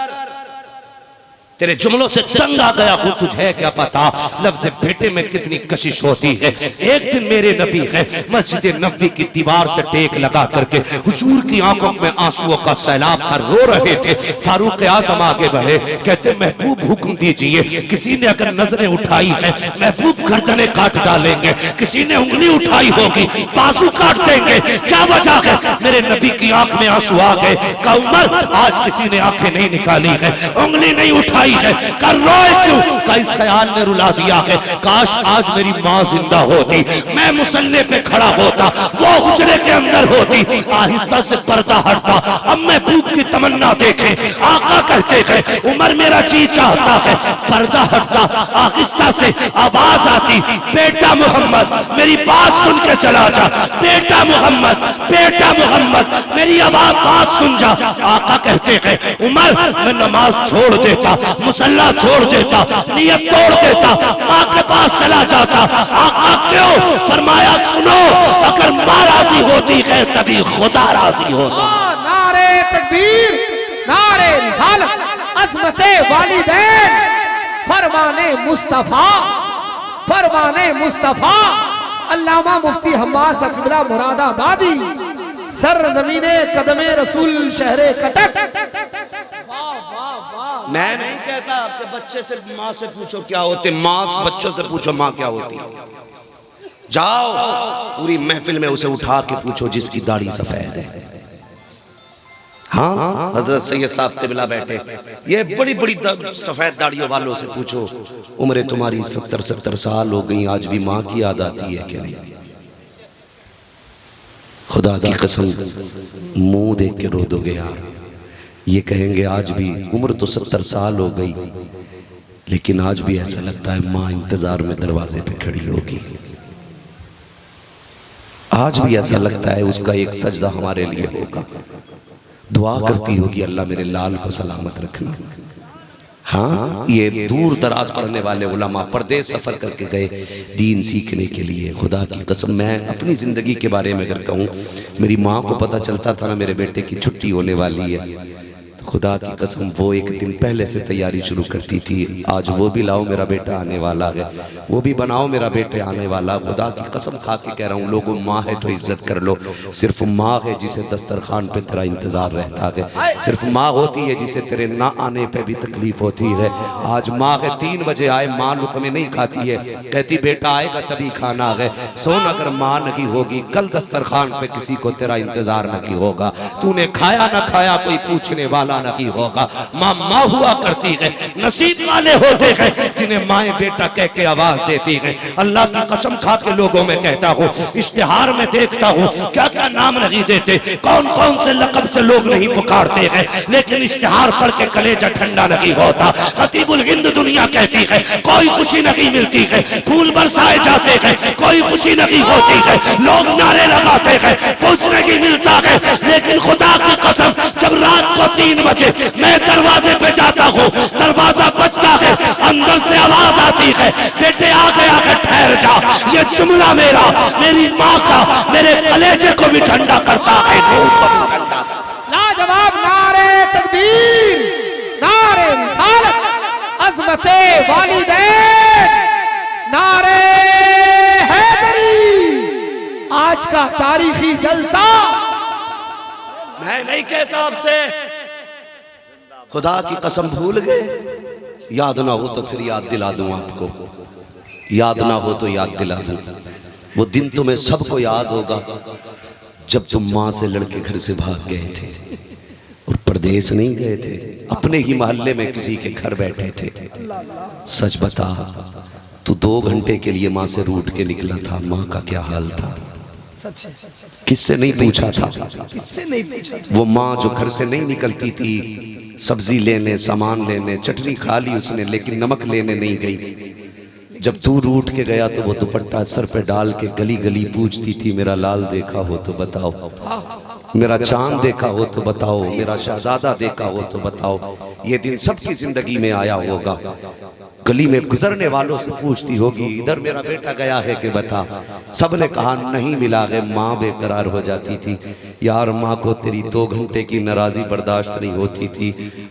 तेरे जुमलों से तंग आ गया हूं, तुझे क्या पता लफ्ज़ बेटे में कितनी कशिश होती है। एक दिन मेरे नबी है मस्जिद नबवी की दीवार से टेक लगा करके हुजूर की आंखों में आंसुओं का सैलाब था, रो रहे थे। फारूक आज़म आगे बढ़े, कहते महबूब हुक्म दीजिए, किसी ने अगर नजरें उठाई है महबूब गर्दनें काट डालेंगे, किसी ने उंगली उठाई होगी बाजू काट देंगे। क्या वजह है? मेरे नबी की आंख में आंसू आ गए। का उमर आज किसी ने आंखें नहीं निकाली है, उंगली नहीं उठाई है, कर रोए क्यों? का इस ख्याल ने रुला दिया है, काश आज मेरी माँ जिंदा होती, मैं मुसल्ले पे खड़ा होता, वो हुजरे के अंदर होती। आहिस्ता से पर्दा हटता, अब महबूब की तमन्ना देखे। आका कहते हैं उमर मेरा जी चाहता है, पर्दा हटता, आहिस्ता से आवाज आती, बेटा मोहम्मद मेरी बात सुन के चला जा, बेटा मोहम्मद, बेटा मोहम्मद मेरी आवाज बात सुन जा। आका कहते हैं उमर मैं नमाज छोड़ देता, मुसल्ला छोड़ देता, नियत तोड़ देता, माँ के पास चला जाता। आका क्यों? फरमाया सुनो, अगर माँ राजी होती है तभी खुदा राजी होता। नारे तकबीर, नारे रिसालत, अज़मते वालिदैन, फरमाने मुस्तफा, फरमाने मुस्तफा। अल्लामा मुफ्ती हम्मास अक़िबला मुरादाबादी, सर ज़मीने कदमे रसूल शहरे कटक। मैं नहीं कहता आपके बच्चे से माँ से पूछो क्या होते, माँ बच्चों से पूछो माँ क्या होती। जाओ पूरी महफिल में उसे उठा के पूछो जिसकी दाढ़ी सफेद है। हाँ हजरत सैयद साहब क़िबला बैठे, ये बड़ी बड़ी सफेद दाढ़ियों वालों से पूछो, उम्र तुम्हारी 70-70 साल हो गई, आज भी माँ की याद आती है क्या नहीं? खुदा की कसम मुंह देख के रो दोगे यार। ये कहेंगे आज भी उम्र तो 70 साल हो गई, लेकिन आज भी ऐसा लगता है माँ इंतजार में दरवाजे पे खड़ी होगी। आज भी ऐसा लगता है उसका एक सजदा हमारे लिए होगा, दुआ करती होगी अल्लाह मेरे लाल को सलामत रखना। हाँ ये दूर दराज पढ़ने वाले उलमा परदेस सफर करके गए दीन सीखने के लिए। खुदा की कसम मैं अपनी ज़िंदगी के बारे में अगर कहूँ, मेरी माँ को पता चलता था ना मेरे बेटे की छुट्टी होने वाली है, तो खुदा की कसम वो एक दिन पहले से तैयारी शुरू करती थी, आज वो भी लाओ मेरा बेटा आने वाला है, वो भी बनाओ मेरा बेटे आने वाला। खुदा की कसम खा के कह रहा हूँ लोगों, माँ है तो इज्जत कर लो। सिर्फ माँ है जिसे दस्तरखान पे तेरा इंतजार रहता है, सिर्फ माँ होती है जिसे तेरे ना आने पे भी तकलीफ होती है। आज माँ है 3 बजे आए, माँ लुक़मे नहीं खाती है, कहती बेटा आएगा तभी खाना है। सोन अगर माँ नहीं होगी कल दस्तरखान पे किसी को तेरा इंतजार नहीं होगा। तूने खाया ना खाया कोई पूछने वाला वाला नहीं होगा। माँ माँ हुआ करती है, नसीब वाले होते हैं जिन्हें माए बेटा कह के आवाज देती है। अल्लाह की कसम खा के लोगों में कहता हूँ, इश्तिहार में देखता हूँ क्या क्या नाम नहीं देते, कौन कौन से लक़ब से लोग नहीं पुकारते हैं, लेकिन इश्तिहार पढ़ के कलेजा ठंडा नहीं होता। खतीबुल हिंद दुनिया कहती है कोई खुशी नहीं मिलती है, फूल बरसाए जाते हैं कोई खुशी नहीं होती है, लोग नारे लगाते हैं कुछ नहीं मिलता है, लेकिन खुदा की कसम जब रात को 3 बजे मैं दरवाजे पे जाता हूँ, दरवाजा बजता है, अंदर से आवाज आती है, बेटे आगे आगे ठहर जा। ये जुमला मेरा, मेरी माँ का, मेरे कलेजे को भी ठंडा करता है, रूह को भी ठंडा करता है। लाजवाब नारे तकबीर, नारे रिसालत, अज़मते वालिदैन, नारे हैदरी। आज का तारीखी जलसा मैं नहीं कहता आपसे, खुदा की कसम भूल गए, याद ना हो तो फिर याद दिला दूं आपको, याद ना हो तो याद दिला दूं। वो दिन तुम्हें सबको याद होगा जब तुम माँ से लड़के घर से भाग गए थे और परदेश नहीं गए थे, अपने ही मोहल्ले में किसी के घर बैठे थे। सच बता, तू 2 घंटे के लिए माँ से रूठ के निकला था, माँ का क्या हाल था? किससे नहीं पूछा था? किससे नहीं पूछा था? वो माँ जो घर से नहीं निकलती थी, सब्जी लेने, सामान लेने, चटनी खा ली उसने लेकिन नमक लेने नहीं गई। जब तू रूठ के गया तो वो दुपट्टा सर पे डाल के गली गली पूछती थी, मेरा लाल देखा हो तो बताओ, मेरा चांद देखा हो तो बताओ, मेरा शहजादा देखा हो तो बताओ। ये दिन सबकी जिंदगी में आया होगा, गली में गुजरने वालों से पूछती होगी, इधर मेरा बेटा गया है कि बता। सबने कहा नहीं मिला है, माँ बेकरार हो जाती थी। यार माँ को तेरी 2 घंटे की नाराजी बर्दाश्त नहीं होती थी,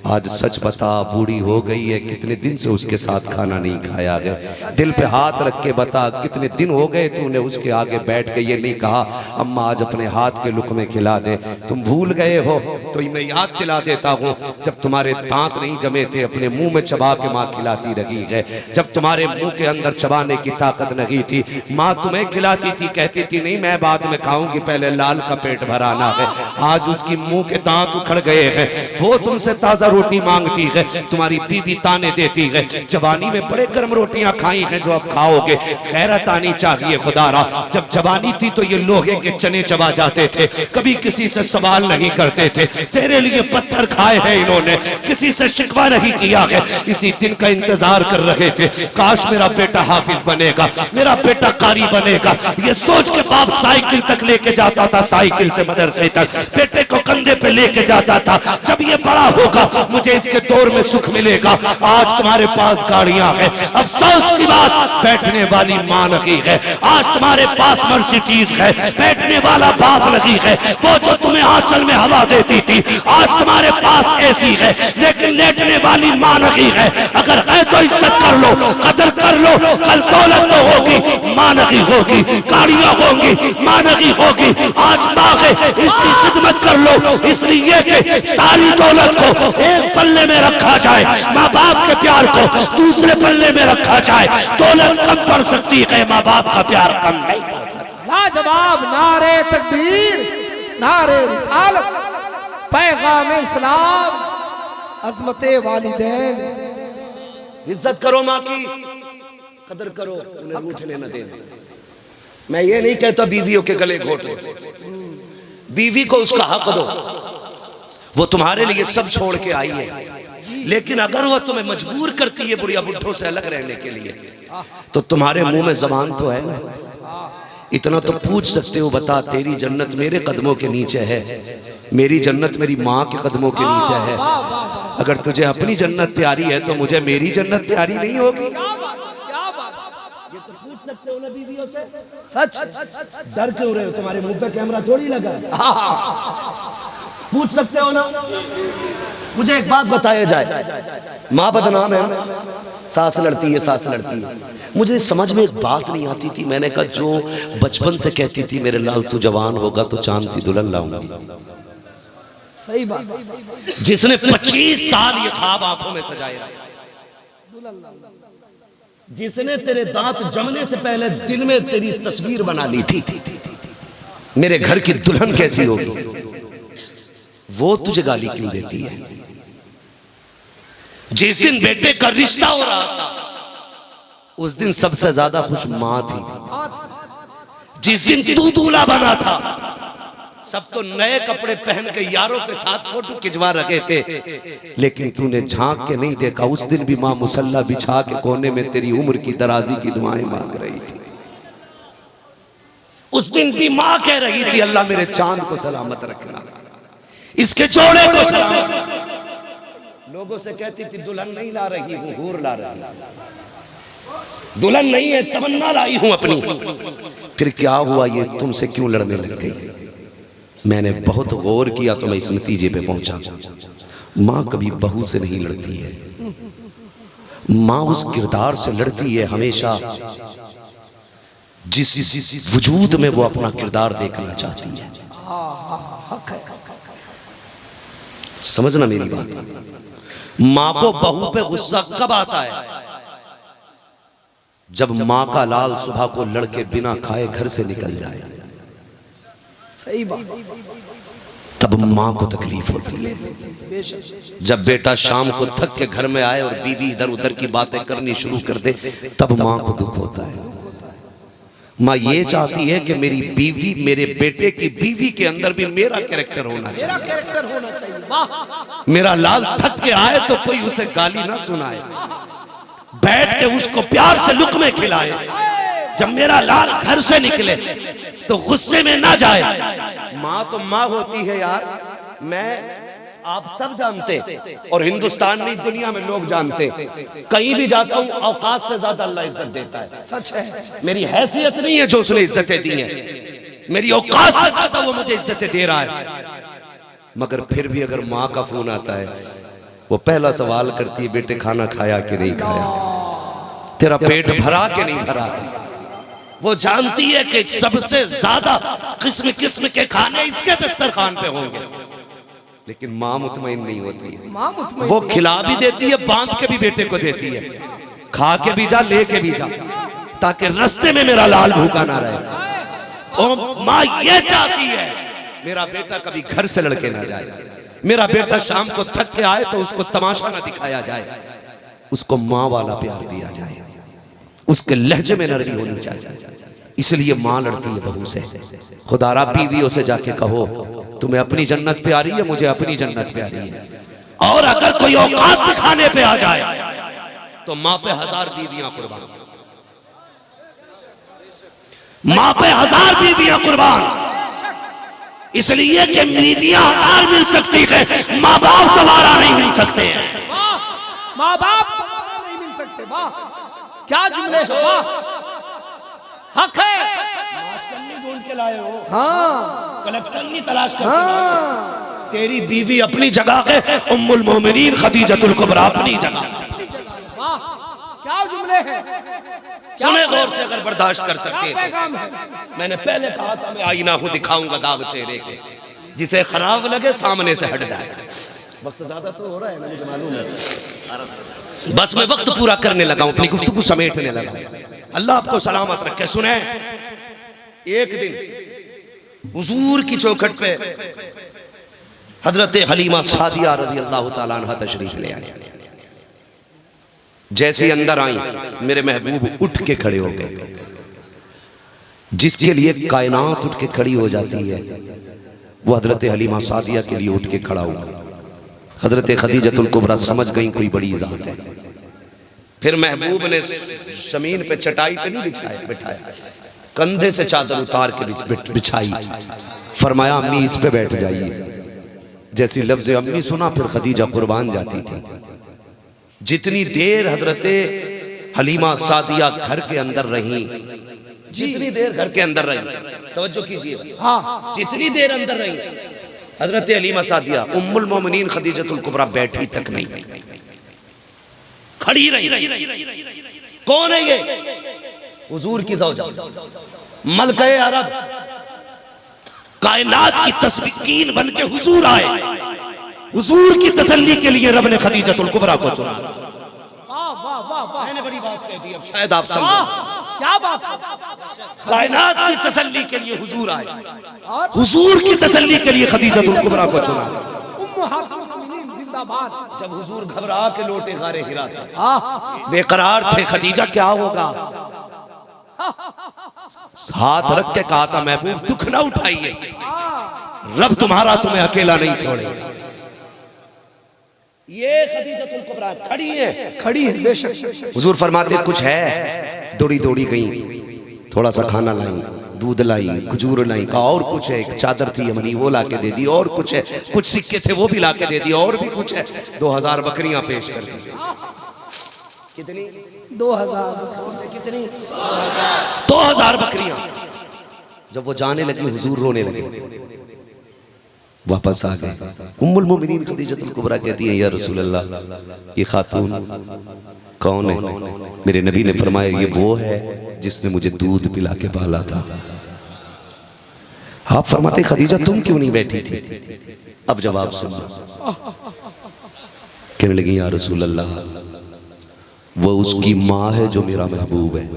आज सच बता बूढ़ी हो गई है, कितने दिन से उसके साथ खाना नहीं खाया है? दिल पे हाथ रख के बता, कितने दिन हो गए तूने उसके आगे बैठ के ये नहीं कहा अम्मा आज अपने हाथ के लुक़मे खिला दे? तुम भूल गए हो तो मैं याद दिला देता हूँ, जब तुम्हारे दांत नहीं जमे थे अपने मुंह में चबा के माँ खिलाती रही है, जब तुम्हारे मुंह के अंदर चबाने की ताकत नहीं थी, माँ तुम्हें खिलाती थी, कहती थी नहीं मैं बाद में खाऊंगी, पहले लाल का पेट भराना है। आज उसकी मुंह के दांत उखड़ गए हैं, वो तुमसे ताजा रोटी मांगती है, तुम्हारी बीवी ताने देती है, जवानी में बड़े गर्म रोटियां खाई हैं जो अब खाओगे, गैरत आनी चाहिए खुदारा। जब जवानी थी तो ये लोहे के चने चबा जाते थे, कभी किसी से सवाल नहीं करते थे, तेरे लिए पत्थर खाए हैं इन्होंने, किसी से शिकवा नहीं किया है, इसी दिन का इंतजार कर रहे थे, काश मेरा बेटा हाफिज बनेगा, मेरा बेटा कारी बनेगा। ये सोच के बाप साइकिल तक लेके जाता था, साइकिल से मदरसे तक बेटे को कंधे पे लेके जाता था, जब ये बड़ा होगा मुझे इसके दौर में सुख मिलेगा। आज तुम्हारे पास गाड़ियां हैं, अफसोस की बात बैठने वाली मां नहीं है। आज तुम्हारे पास मर्सिडीज है, बैठने वाला बाप नहीं है। वो जो तुम्हें आंचल में हवा देती थी, आज तुम्हारे पास एसी है, लेकिन लेटने वाली मां नहीं है। अगर है तो इज्जत कर लो, कदर कर लो, कल दौलत तो होगी, मां नहीं होगी, गाड़ियां होंगी, मां नहीं होगी। आज मां है, इसकी खिदमत कर लो, इसलिए कि सारी दौलत को एक पल्ले में रखा जाए, माँ बाप के प्यार को दूसरे पल्ले में रखा जाए। दौलत कम पड़ सकती है, माँ बाप का प्यार कम नहीं पड़ सकता। लाजवाब नारे तकबीर, नारे रिसालत, पैगाम इस्लाम, अज़मते वालिदैन। इज्जत करो माँ की, कदर करो, उन्हें रूठने न देना। मैं ये नहीं कहता बीवियों के गले घोटो, बीवी को उसका हक दो, वो तुम्हारे लिए सब छोड़ के आई है, लेकिन अगर वो तुम्हें मजबूर करती है बुढ़िया बुढ़ों से अलग रहने के लिए, तो तुम्हारे मुंह में जबान तो है ना, इतना तो पूछ सकते हो, बता तेरी जन्नत मेरे कदमों के नीचे है, मेरी जन्नत मेरी माँ के कदमों के नीचे है। अगर तुझे अपनी जन्नत प्यारी है तो मुझे मेरी जन्नत प्यारी नहीं होगी? ये तो पूछ सकते हो ना बीवियों से। सच डर क्यों रहे हो? तुम्हारे मुंह पे कैमरा थोड़ी लगा, पूछ सकते हो ना। मुझे एक बात बताया जाए, माँ बदनाम है, सास लड़ती है, सास लड़ती है। मुझे समझ में एक बात नहीं आती थी, मैंने कहा जो बचपन से कहती थी मेरे लाल तू जवान होगा तो चांद सी दुल्हन लाऊंगी, सही बात, जिसने 25 साल ये ख्वाब आंखों में सजाए रखा, जिसने तेरे दांत जमने से पहले दिल में तेरी तस्वीर बना ली थी, मेरे घर की दुल्हन कैसी होगी, वो तुझे गाली क्यों देती है? जिस दिन बेटे का रिश्ता हो रहा था उस दिन सबसे ज्यादा खुश मां थी। जिस दिन तू दूल्हा बना था सब तो नए कपड़े पहन के यारों के साथ फोटो खिंचवा रखे थे, लेकिन तूने झांक के नहीं देखा। उस दिन भी मां मुसल्ला बिछा के कोने में तेरी उम्र की दराजी की दुआएं मांग रही थी। उस दिन भी मां कह रही थी अल्लाह मेरे चांद को सलामत रखना, इसके जोड़े को सलामत। लोगों से कहती थी दुल्हन नहीं ला रही हूं, हूर ला रही हूं। दुल्हन नहीं है, तमन्ना लाई हूं अपनी। फिर क्या हुआ, ये तुमसे क्यों लड़ने लग गई? मैंने बहुत गौर किया तो मैं इस नतीजे पे पहुंचा, मां कभी बहू से नहीं लड़ती है। मां उस किरदार से लड़ती है हमेशा जिस वजूद में वो अपना किरदार देखना चाहती है। समझना मेरी बात। मां को बहू पे गुस्सा कब आता है? जब मां का लाल सुबह को लड़के बिना खाए घर से निकल जाए। सही बात। तब मां को तकलीफ होती है। जब बेटा शाम को थक के घर में आए और बीवी इधर उधर की बातें करनी शुरू कर दे तब मां को दुख होता है। मां ये चाहती है कि मेरी बीवी, मेरे बेटे की बीवी के अंदर भी मेरा कैरेक्टर होना चाहिए। मेरा कैरेक्टर होना चाहिए। वाह। मेरा लाल थक के आए तो कोई उसे गाली ना सुनाए, बैठ के उसको प्यार से लुक़मे खिलाए। जब मेरा लाल घर से निकले तो गुस्से में ना जाए। मां तो मां होती है यार। मैं आप सब जानते और हिंदुस्तान नहीं दुनिया में लोग जानते, कहीं भी जाता हूं औकात से ज्यादा अल्लाह इज्जत देता है। सच है। मेरी हैसियत नहीं है जो उसने इज्जतें दी हैं, मेरी औकात से ज्यादा वो मुझे इज्जतें दे रहा है। मगर फिर भी अगर मां का फोन आता है वो पहला सवाल करती है बेटे खाना खाया कि नहीं खाया, तेरा पेट भरा कि नहीं भरा। वो जानती है कि सबसे ज्यादा किस्म किस्म के खाने इसके दस्तरखान पे होंगे, लेकिन मां मुतमईन नहीं होती है। मां मुतमईन वो खिला भी देती है, बांध के भी बेटे को देती है, खा के भी जा लेके भी जा, ताकि रास्ते में मेरा लाल भूखा ना रहे। और मां ये चाहती है मेरा बेटा कभी घर से लड़के ना जाए, मेरा बेटा शाम को थक के आए तो उसको तमाशा ना दिखाया जाए, उसको मां वाला प्यार दिया जाए, उसके लहजे में नरमी होनी चाहिए। इसलिए मां लड़ती है बहू से। खुदारा बीवियों से जाके कहो तुम्हें अपनी जन्नत प्यारी है, मुझे अपनी जन्नत प्यारी है। और अगर कोई औकात दिखाने पे आ जाए तो मां पे 1000 बीवियां कुर्बान, मां पे 1000 बीवियां कुर्बान। इसलिए कि बीवियां 1000 मिल सकती है, मां बाप दोबारा नहीं मिल सकते हैं। मां बाप नहीं मिल सकते। वाह क्या जुमले हैं। वाह हक है। मास्टरनी ढूंढ के लाए हो, हाँ कलेक्टर नहीं तलाश करके लाए हो। तेरी बीवी अपनी जगह है, उम्मुल मोमिनीन खदीजतुल कुबरा अपनी जगह। वाह क्या जुमले हैं। सुने गौर से अगर बर्दाश्त कर सकते हैं। पैगाम है। मैंने पहले कहा था मैं आईना हूं दिखाऊंगा दाग चेहरे के, जिसे खराब लगे सामने से हट जाए। वक्त ज्यादा तो हो रहा है ना, मुझे मालूम है, बस मैं वक्त पूरा करने लगा हूं, अपनी गुफ्तगू समेटने लगा। अल्लाह आपको सलामत रखे। सुने, एक दिन हुजूर की चौखट पे हजरत हलीमा सादिया रज़ी अल्लाह ताला अन्हा तशरीफ ले आई। जैसे अंदर आई मेरे महबूब उठ के खड़े हो गए। जिसके लिए कायनात उठ के खड़ी हो जाती है वो हजरत हलीमा सादिया के लिए उठ के खड़ा हुआ। हजरत खदीजतुल कुबरा समझ गई कोई बड़ी ज़ात है। फिर महबूब ने जमीन पे चटाई पे नहीं बिठाया, कंधे से चादर उतार के बिछाई। फरमाया अम्मी इस पे बैठ जाइए। जैसी लफ्ज़ अम्मी सुना फिर खदीजा कुर्बान जाती थी। जितनी देर हजरत हलीमा सादिया घर के अंदर रही, जितनी देर घर के अंदर रही, तवज्जो कीजिए, हाँ, जितनी देर अंदर रही हजरत हलीमा सादिया उम्मुल मोमिनीन खदीजतुल कुबरा बैठी तक नहीं, खड़ी रही। कौन है ये? हुजूर की ज़ौजा मलके अरब, कायनात की तस्बीकीन बन के हुजूर आए। हुजूर की तसल्ली के लिए रब ने खदीजतुल कुबरा को चुना। मैंने बड़ी बात कह दी, अब शायद आप समझो क्या बात है। कायनात की तसल्ली के लिए हुजूर आए, हुजूर की तसल्ली के लिए खदीजतुल कुबरा को चुना। जिंदाबाद। जब हुजूर घबरा के लौटे गारे हिरा से, आह, बेकरार थे, खदीजा क्या होगा, हाथ रख के कहा था महबूब दुख ना उठाइए, रब तुम्हारा तुम्हें अकेला नहीं छोड़ेगा। ये खदीजतुल कुबरा खड़ी है बेशक। हुजूर फरमाते कुछ है, दौड़ी दौड़ी गई, थोड़ा सा खाना लाई, दूध लाई, खजूर लाई, कहा और कुछ है, एक चादर थी यमनी वो ला के दे दी, और कुछ है, कुछ सिक्के थे वो भी ला के दे दी, और भी कुछ है, 2000 बकरियां पेश कर दी। कितनी? 2000 कितनी? 2000 बकरियां। जब वो जाने लगी हुजूर रोने लगे, वापस आ गए। उम्मुल मोमिनीन खदीजतुल कुबरा कहती है या रसूल अल्लाह ये खातून कौन है? मेरे नबी ने फरमाया ये वो है जिसने मुझे दूध पिला के पाला था। आप फरमाते खदीजा तुम क्यों नहीं बैठी थी? अब जवाब सुनना। कहने लगी या रसूल अल्लाह वो उसकी माँ है जो मेरा महबूब है,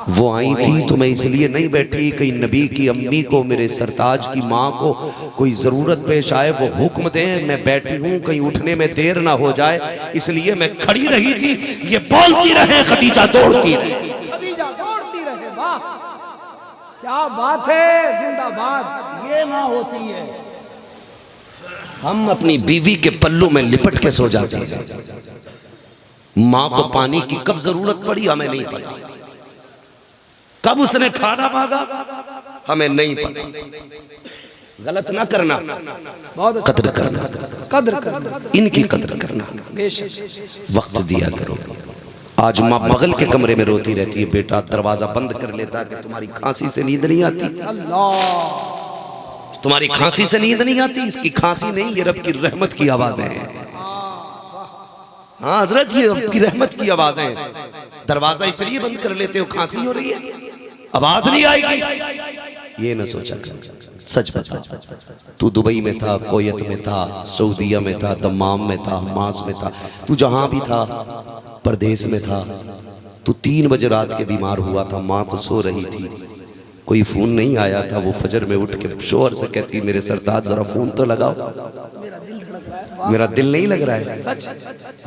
वो आई थी तो मैं इसलिए नहीं बैठी, कहीं नबी की अम्मी को, मेरे सरताज की माँ को कोई जरूरत पेश आए, वो हुक्म दे, मैं बैठी हूँ, कहीं उठने में देर ना हो जाए, इसलिए मैं खड़ी रही थी। ये बोलती रहे, खदीजा दौड़ती रहे, खदीजा दौड़ती रहे। वाह क्या बात है, जिंदाबाद। ये माँ होती है। हम अपनी बीवी के पल्लू में लिपट के सो जाते हैं, माँ को पानी की कब जरूरत पड़ी हमें नहीं पता, कब उसने खाना मांगा हमें नहीं पता। गलत ना करना, बहुत अच्छा। कद्र करना, कद्र करना, इनकी कद्र करना, बेशक। वक्त दिया करो। आज माँ बगल के कमरे में रोती रहती है, बेटा दरवाजा बंद कर लेता है कि तुम्हारी खांसी से नींद नहीं आती, अल्लाह तुम्हारी खांसी से नींद नहीं आती। इसकी खांसी नहीं, ये रब की रहमत की आवाजें हैं। हाँ हजरत ये रब की रहमत की आवाजें हैं। दरवाजा इसलिए बंद कर लेते हो, खांसी हो रही है, आवाज नहीं आएगी। ये ना सोचा कर, सच बता, तू दुबई में था, कोयत में था, सऊदीया में था, दम्माम में था, हमास में था, तू जहां भी था, परदेश में था, तू 3 बजे रात के बीमार हुआ था, माँ तो सो रही थी, कोई फोन नहीं आया था, वो फजर में उठ के शोर से कहती मेरे सरताज जरा फोन तो लगाओ, मेरा दिल नहीं लग रहा है,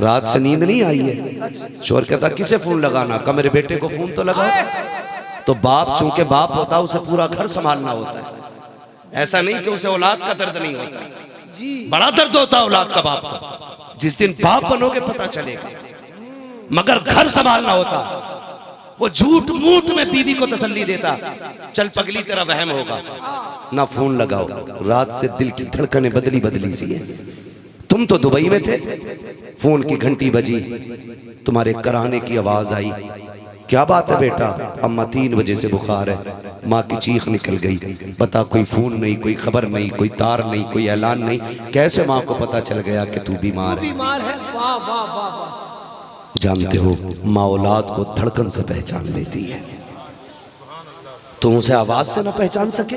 रात से नींद नहीं आई है। शोर कहता किसे फोन लगाना, का मेरे बेटे को फोन तो लगाओ। तो बाप चूंकि बाप होता उसे पूरा घर संभालना होता है, ऐसा नहीं कि उसे औलाद का दर्द नहीं होता। बड़ा दर्द होता है औलाद का बाप को, जिस दिन बाप बनोगे पता चलेगा, मगर घर संभालना होता। वो झूठ मूठ में बीवी को तसल्ली देता, चल पगली तेरा वहम होगा, ना फोन लगाओ। रात से दिल की धड़कनें बदली बदली सी है। तुम तो दुबई में थे, फोन की घंटी बजी, तुम्हारे कराने की आवाज आई, क्या बात है बेटा? अम्मा 3 बजे से बुखार है। माँ की चीख निकल गई, पता कोई फोन नहीं, कोई खबर नहीं, कोई तार नहीं, कोई ऐलान नहीं, कैसे माँ को पता चल गया कि तू बीमार है? वाह वाह वाह वाह। जानते हो माँ औलाद को धड़कन से पहचान लेती है, तुम उसे आवाज से ना पहचान सके?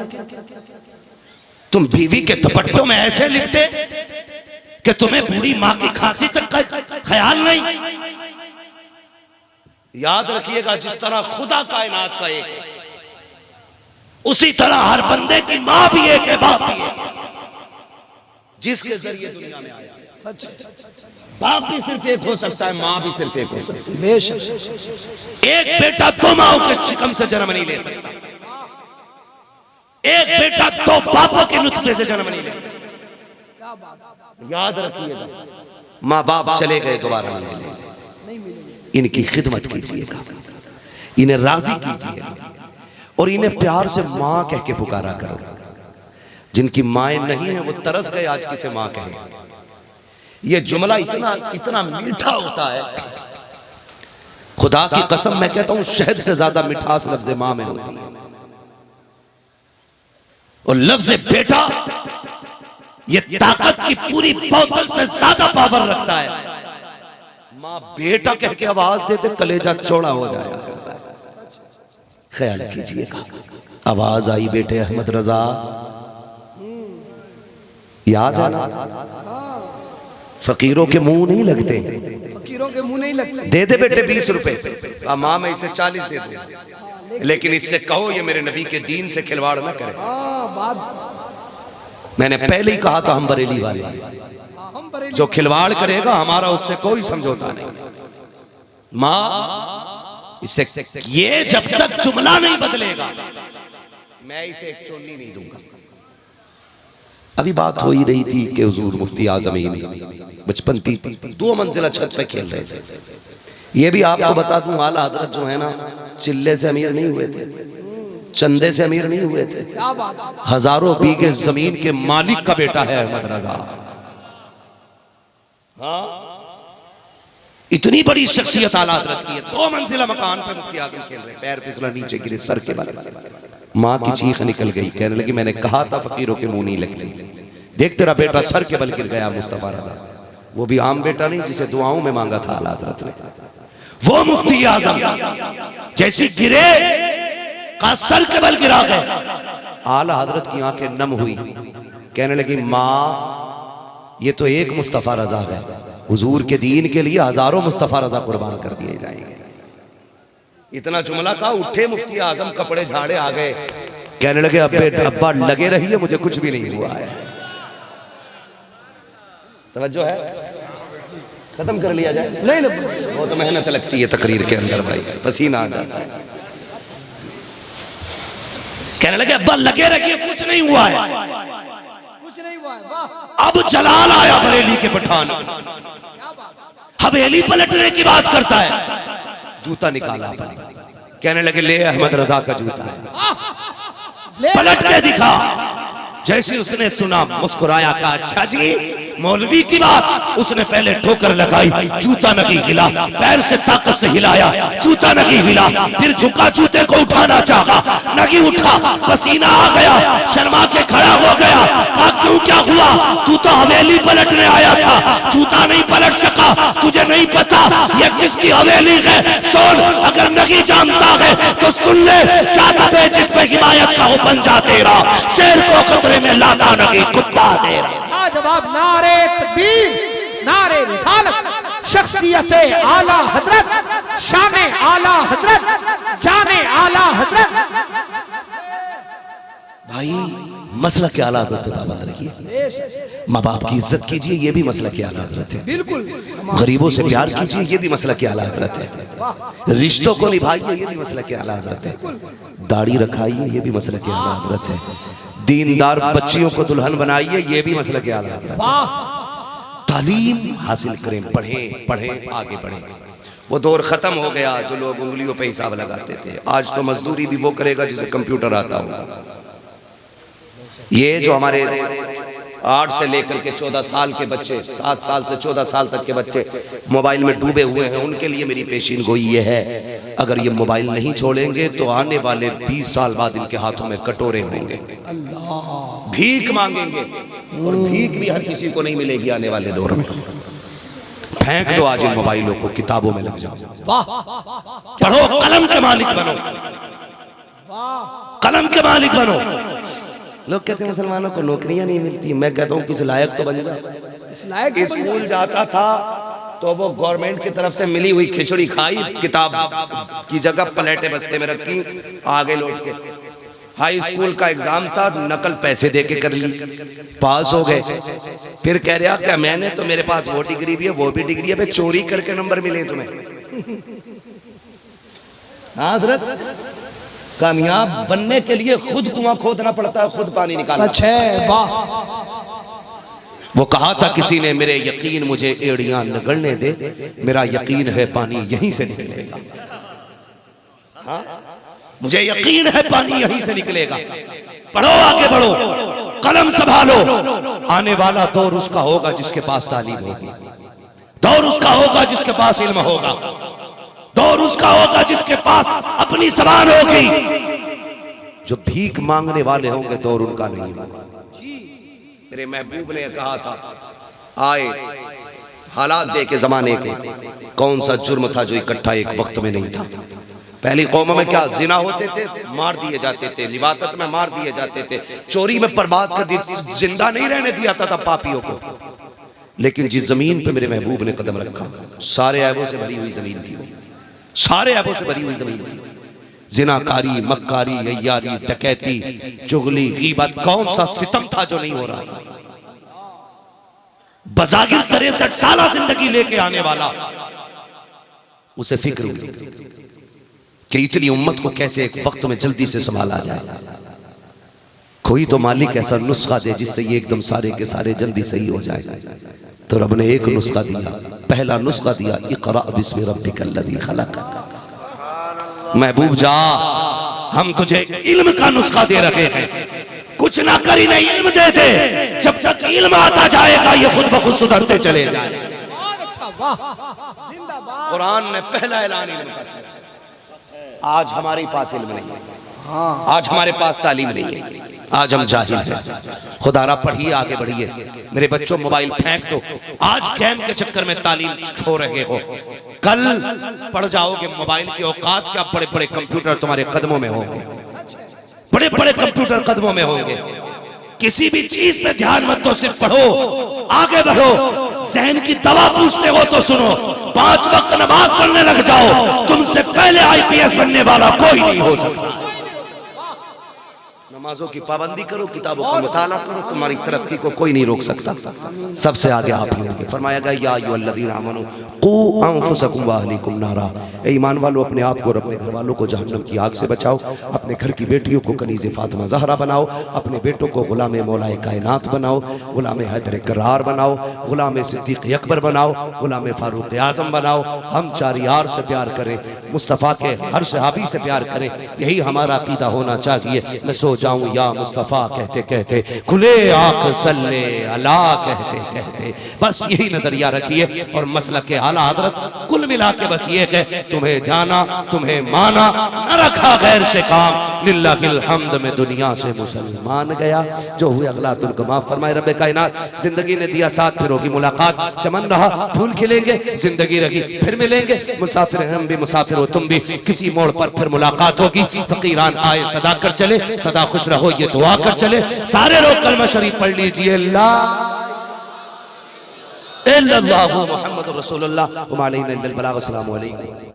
तुम बीवी के दुपट्टों में ऐसे लिपटे कि तुम्हें बूढ़ी माँ की खांसी तक का ख्याल नहीं। याद रखिएगा, जिस तरह खुदा कायनात का एक है, उसी तरह हर बंदे की माँ भी एक है, बाप भी एक, जिसके जरिए दुनिया में आया। सच, बाप भी सिर्फ एक हो सकता है, माँ भी सिर्फ एक हो सकती है। बेशक। एक बेटा 2 माओं के शिकम से जन्म नहीं ले सकता, एक बेटा 2 बापों के नुत्फे से जन्म नहीं ले सकता। याद रखिएगा, माँ बाप चले गए, दोबारा नहीं मिलेंगे। इनकी खिदमत कीजिएगा, इन्हें राजी कीजिएगा, और इन्हें प्यार से माँ कह के पुकारा करो। जिनकी माएँ नहीं है वो तरस गए आज किसे माँ कहें। ये जुमला इतना इतना मीठा होता है, खुदा की कसम मैं कहता हूं शहद से ज्यादा मिठास लफ्ज़ माँ में होती है। और लफ्ज़ बेटा ये ताकत की पूरी बोतल से ज्यादा पावर रखता है। माँ बेटा कह के आवाज देते कलेजा चौड़ा हो जाया करता है। ख्याल कीजिएगा, आवाज आई बेटे अहमद रजा, याद है ना? फकीरों के मुंह नहीं लगते, फकीरों के मुंह नहीं लगते। दे दे बेटे 20 रुपए, माँ मैं इसे 40 दे दूं, लेकिन इससे कहो ये मेरे नबी के दीन से खिलवाड़ ना करे। बात मैंने पहले ही कहा था हम बरेली वाले, हम बरेली जो खिलवाड़ करेगा हमारा उससे कोई समझौता नहीं। माँ इससे ये जब तक जुमला नहीं बदलेगा मैं इसे एक चोली नहीं दूंगा। अभी बात हो ही रही थी कि हुजूर मुफ्ती आजमीन बचपन की 2 मंजिला छत पे खेल रहे थे। ये भी आपको बता दूं आला हजरत जो है ना चिल्ले से अमीर नहीं हुए थे, चंदे से अमीर नहीं हुए थे। क्या बात है। हजारों बीघे जमीन के मालिक का बेटा है अहमद रजा। हाँ इतनी बड़ी शख्सियत आला हजरत की है। 2 मंजिला मकान पे मुफ्ती आजम खेल रहे, पैर फिसला नीचे गिरे सर के बल। माँ की चीख निकल गई, कहने लगी मैंने कहा था फकीरों के मुंह नहीं लगते। देख तेरा बेटा सर के बल गिर गया मुस्तफा रजा। वो भी आम बेटा नहीं जिसे दुआओं में मांगा था आला हजरत ने। वो मुफ्ती आजम जैसी गिरे का सर के बल गिरा गए। आला हजरत की आंखें नम हुई, कहने लगी माँ ये तो एक मुस्तफा रजा है, हुजूर के दीन के लिए हजारों मुस्तफा रजा कुर्बान कर दिए जाएंगे। इतना जुमला का उठे मुफ्ती आजम कपड़े झाड़े आ गए, कहने लगे अब्बा लगे रहिए मुझे कुछ भी नहीं हुआ है। तवज्जो है, खत्म कर लिया जाए। नहीं नहीं बहुत मेहनत लगती है तकरीर के अंदर भाई, पसीना आ जाता है। कहने लगे अब्बा लगे रहिए कुछ नहीं हुआ है। कुछ नहीं हुआ है। वाह अब जलाल आया बरेली के पठान, हवेली पलटने की बात करता है। जूता निकाला अपने, कहने लगे ले अहमद रजा का जूता है, पलट के दिखा। जैसे उसने सुना मुस्कुराया, कहा अच्छा जी मौलवी की बात। उसने पहले ठोकर लगाई, जूता नहीं हिला, पैर से ताकत से हिलाया, जूता नहीं हिला। फिर झुका, जूते को उठाना चाहा, नहीं उठा, पसीना आ गया, शर्मा के खड़ा हो गया। कहा क्यों क्या हुआ? तू तो हवेली पलटने आया था, जूता नहीं पलट सका, तुझे नहीं पता ये किसकी हवेली है? सुन, अगर नहीं जानता है तो सुन ले, क्या दबे जिस पे हिमायत का हुक्म जा तेरा, शेर को खतरे में लाता नहीं कुत्ता तेरा। जवाब नारे तकबीर, नारे रिसालत, शख्सियत आला हजरत, शाने आला हजरत, जाने आला हजरत। भाई मसला क्या आला हजरत पे पाबंद रखिए, माँ बाप की इज्जत कीजिए, ये भी मसला क्या आला हजरत है। बिल्कुल। गरीबों से प्यार कीजिए, ये भी मसला क्या आला हजरत है। रिश्तों को निभाइए, ये भी मसला क्या आला हजरत है। दाढ़ी रखाइए, ये भी मसला क्या आला हजरत है। दीनदार बच्चियों को दुल्हन बनाइए, ये भी मसला क्या आला हजरत है। तालीम हासिल करें, पढ़ें पढ़ें आगे बढ़ें। वो दौर खत्म हो गया जो लोग उंगलियों पे हिसाब लगाते थे। आज तो मजदूरी भी वो करेगा जिसे कंप्यूटर आता होगा। ये जो हमारे 8 से लेकर के 14 साल के बच्चे, 7 साल से 14 साल तक के बच्चे मोबाइल में डूबे हुए हैं, उनके लिए मेरी पेशीन गोई ये है, अगर ये मोबाइल नहीं छोड़ेंगे तो आने वाले 20 साल बाद इनके हाथों में कटोरे होंगे, भीख मांगेंगे, और भीख भी हर किसी को नहीं मिलेगी आने वाले दौर में। फेंक दो आज इन मोबाइलों को, किताबों में लग जाओ, पढ़ो, कलम के मालिक बनो, कलम के मालिक बनो। लोग कहते हैं मुसलमानों को नौकरियां नहीं मिलती, मैं कहता हूँ किस लायक तो बन जाओ। स्कूल जाता था तो वो गवर्नमेंट की तरफ से मिली हुई खिचड़ी खाई, किताब की जगह प्लेटें बस्ते में रखी, आगे लौट के। हाई स्कूल का एग्जाम था, नकल पैसे दे के कर ली, पास हो गए। फिर कह रहा क्या मैंने तो, मेरे पास वो डिग्री भी है वो भी डिग्री है, चोरी करके नंबर मिले तुम्हें। हाँ हजरत, कामयाब बनने के लिए खुद कुआं खोदना पड़ता है, खुद पानी निकालना। सच है, वाह। वो कहा था किसी ने, मेरे यकीन मुझे एड़ियां निगलने दे, मेरा यकीन है पानी यहीं से निकलेगा। हाँ? मुझे यकीन है पानी यहीं से निकलेगा। पढ़ो, आगे बढ़ो, कलम संभालो। आने वाला दौर उसका होगा जिसके पास तालीम होगी, दौर उसका होगा जिसके पास इल्म होगा, दौर उसका होगा जिसके पास अपनी ज़बान होगी। जो भीख मांगने वाले होंगे दौर उनका नहीं होगा। मेरे महबूब ने कहा था, आए हालात दे के जमाने के, कौन सा जुर्म था जो इकट्ठा एक वक्त में नहीं था। पहली कौमों में क्या जिना होते थे, मार दिए जाते थे, लिवातत में मार दिए जाते थे, चोरी में बर्बाद कर दी, जिंदा नहीं रहने दिया था पापियों को। लेकिन जिस जमीन पे मेरे महबूब ने कदम रखा, सारे ऐबों से भरी हुई जमीन थी, सारे ऐबों से भरी हुई जमीन थी। जिनाकारी, मक्कारी, अय्यारी, डकैती, चुगली, गीबत, कौन सा सितम था जो नहीं हो रहा था। बजागिर 63 साल जिंदगी लेके आने वाला, उसे फिक्र हुई कि इतनी उम्मत को कैसे एक वक्त में जल्दी से संभाला जाए। कोई तो मालिक ऐसा नुस्खा दे जिससे ये एकदम सारे के सारे जल्दी सही हो जाए। तो रब ने एक नुस्खा दिया, पहला नुस्खा दिया, इक़रा बिस्मि रब्बिकल लज़ी खलक़। महबूब जा, हम तुझे इल्म का नुस्खा दे रहे हैं, कुछ ना करी नहीं इल्म दे दे, जब तक इल्म आता जाएगा ये खुद ब खुद सुधरते चले जाए। कुरान ने पहला ऐलान इल्म का किया। आज हमारे पास इल्म नहीं है, आज हमारे पास तालीम नहीं है, आज हम जाहिल हैं। खुदारा पढ़िए, आगे बढ़िए। मेरे बच्चों मोबाइल फेंक दो, आज गेम के चक्कर में तालीम खो रहे हो, कल पढ़ जाओगे मोबाइल की औकात क्या। बड़े बड़े कंप्यूटर तुम्हारे कदमों में होंगे, बड़े बड़े कंप्यूटर कदमों में होंगे। किसी भी चीज पे ध्यान मत दो, सिर्फ पढ़ो, आगे बढ़ो। जहन की दवा पूछते हो तो सुनो, 5 वक्त नमाज पढ़ने लग जाओ, तुमसे पहले IPS बनने वाला कोई नहीं हो सकता। नमाजों की पाबंदी करो, किताबों का मुताला करो, तुम्हारी तरक्की को कोई नहीं रोक सकता, सबसे आगे आप ही होंगे। फरमाया गया या अय्युहल्लज़ीना आमनू क़ू अनफुसकुम व अहलीकुम नारा। ए ईमान वालों, अपने आप को और अपने घर वालों को जहन्नम की आग से बचाओ। अपने घर की बेटियों को कनीज़े फातिमा ज़हरा बनाओ, अपने बेटों को गुलाम मौलाए कायनात बनाओ, गुलाम हैदर करार बनाओ, गुलाम सिद्दीक़ अकबर बनाओ, गुलाम फारूक आज़म बनाओ। हम 4 यार से प्यार करें, मुस्तफ़ा के हर सहाबी से प्यार करें, यही हमारा अकीदा होना चाहिए। मैं सो जाऊं या मुस्तफ़ा कहते कहते, खुले आँख सल्ले अला कहते कहते, बस यही नजरिया रखिए। और मसलक के आला हज़रत कुल मिला के बस ये है, तुम्हें जाना, तुम्हें माना, न रखा गैर से काम, लिल्लाहिल हम्द में दुनिया से मुसलमान गया। जो हुए अगला तुमको माफ फरमाए रब्बे कायनात। जिंदगी ने दिया साथ, फिर होगी मुलाकात, चमन रहा फूल खिलेंगे, जिंदगी रही फिर मिलेंगे। मुसाफिर हम भी, मुसाफिर हो तुम भी, किसी मोड़ पर फिर मुलाकात होगी। फकीरान आए सदा कर चले, सदा खुश रहो ये दुआ कर चले। सारे लोग कलमा शरीफ पढ़ लीजिए, ला इल्लल्लाहु मुहम्मदुर रसूलुल्लाह व मा अलैना इल्लल बलाग। अस्सलामु अलैकुम।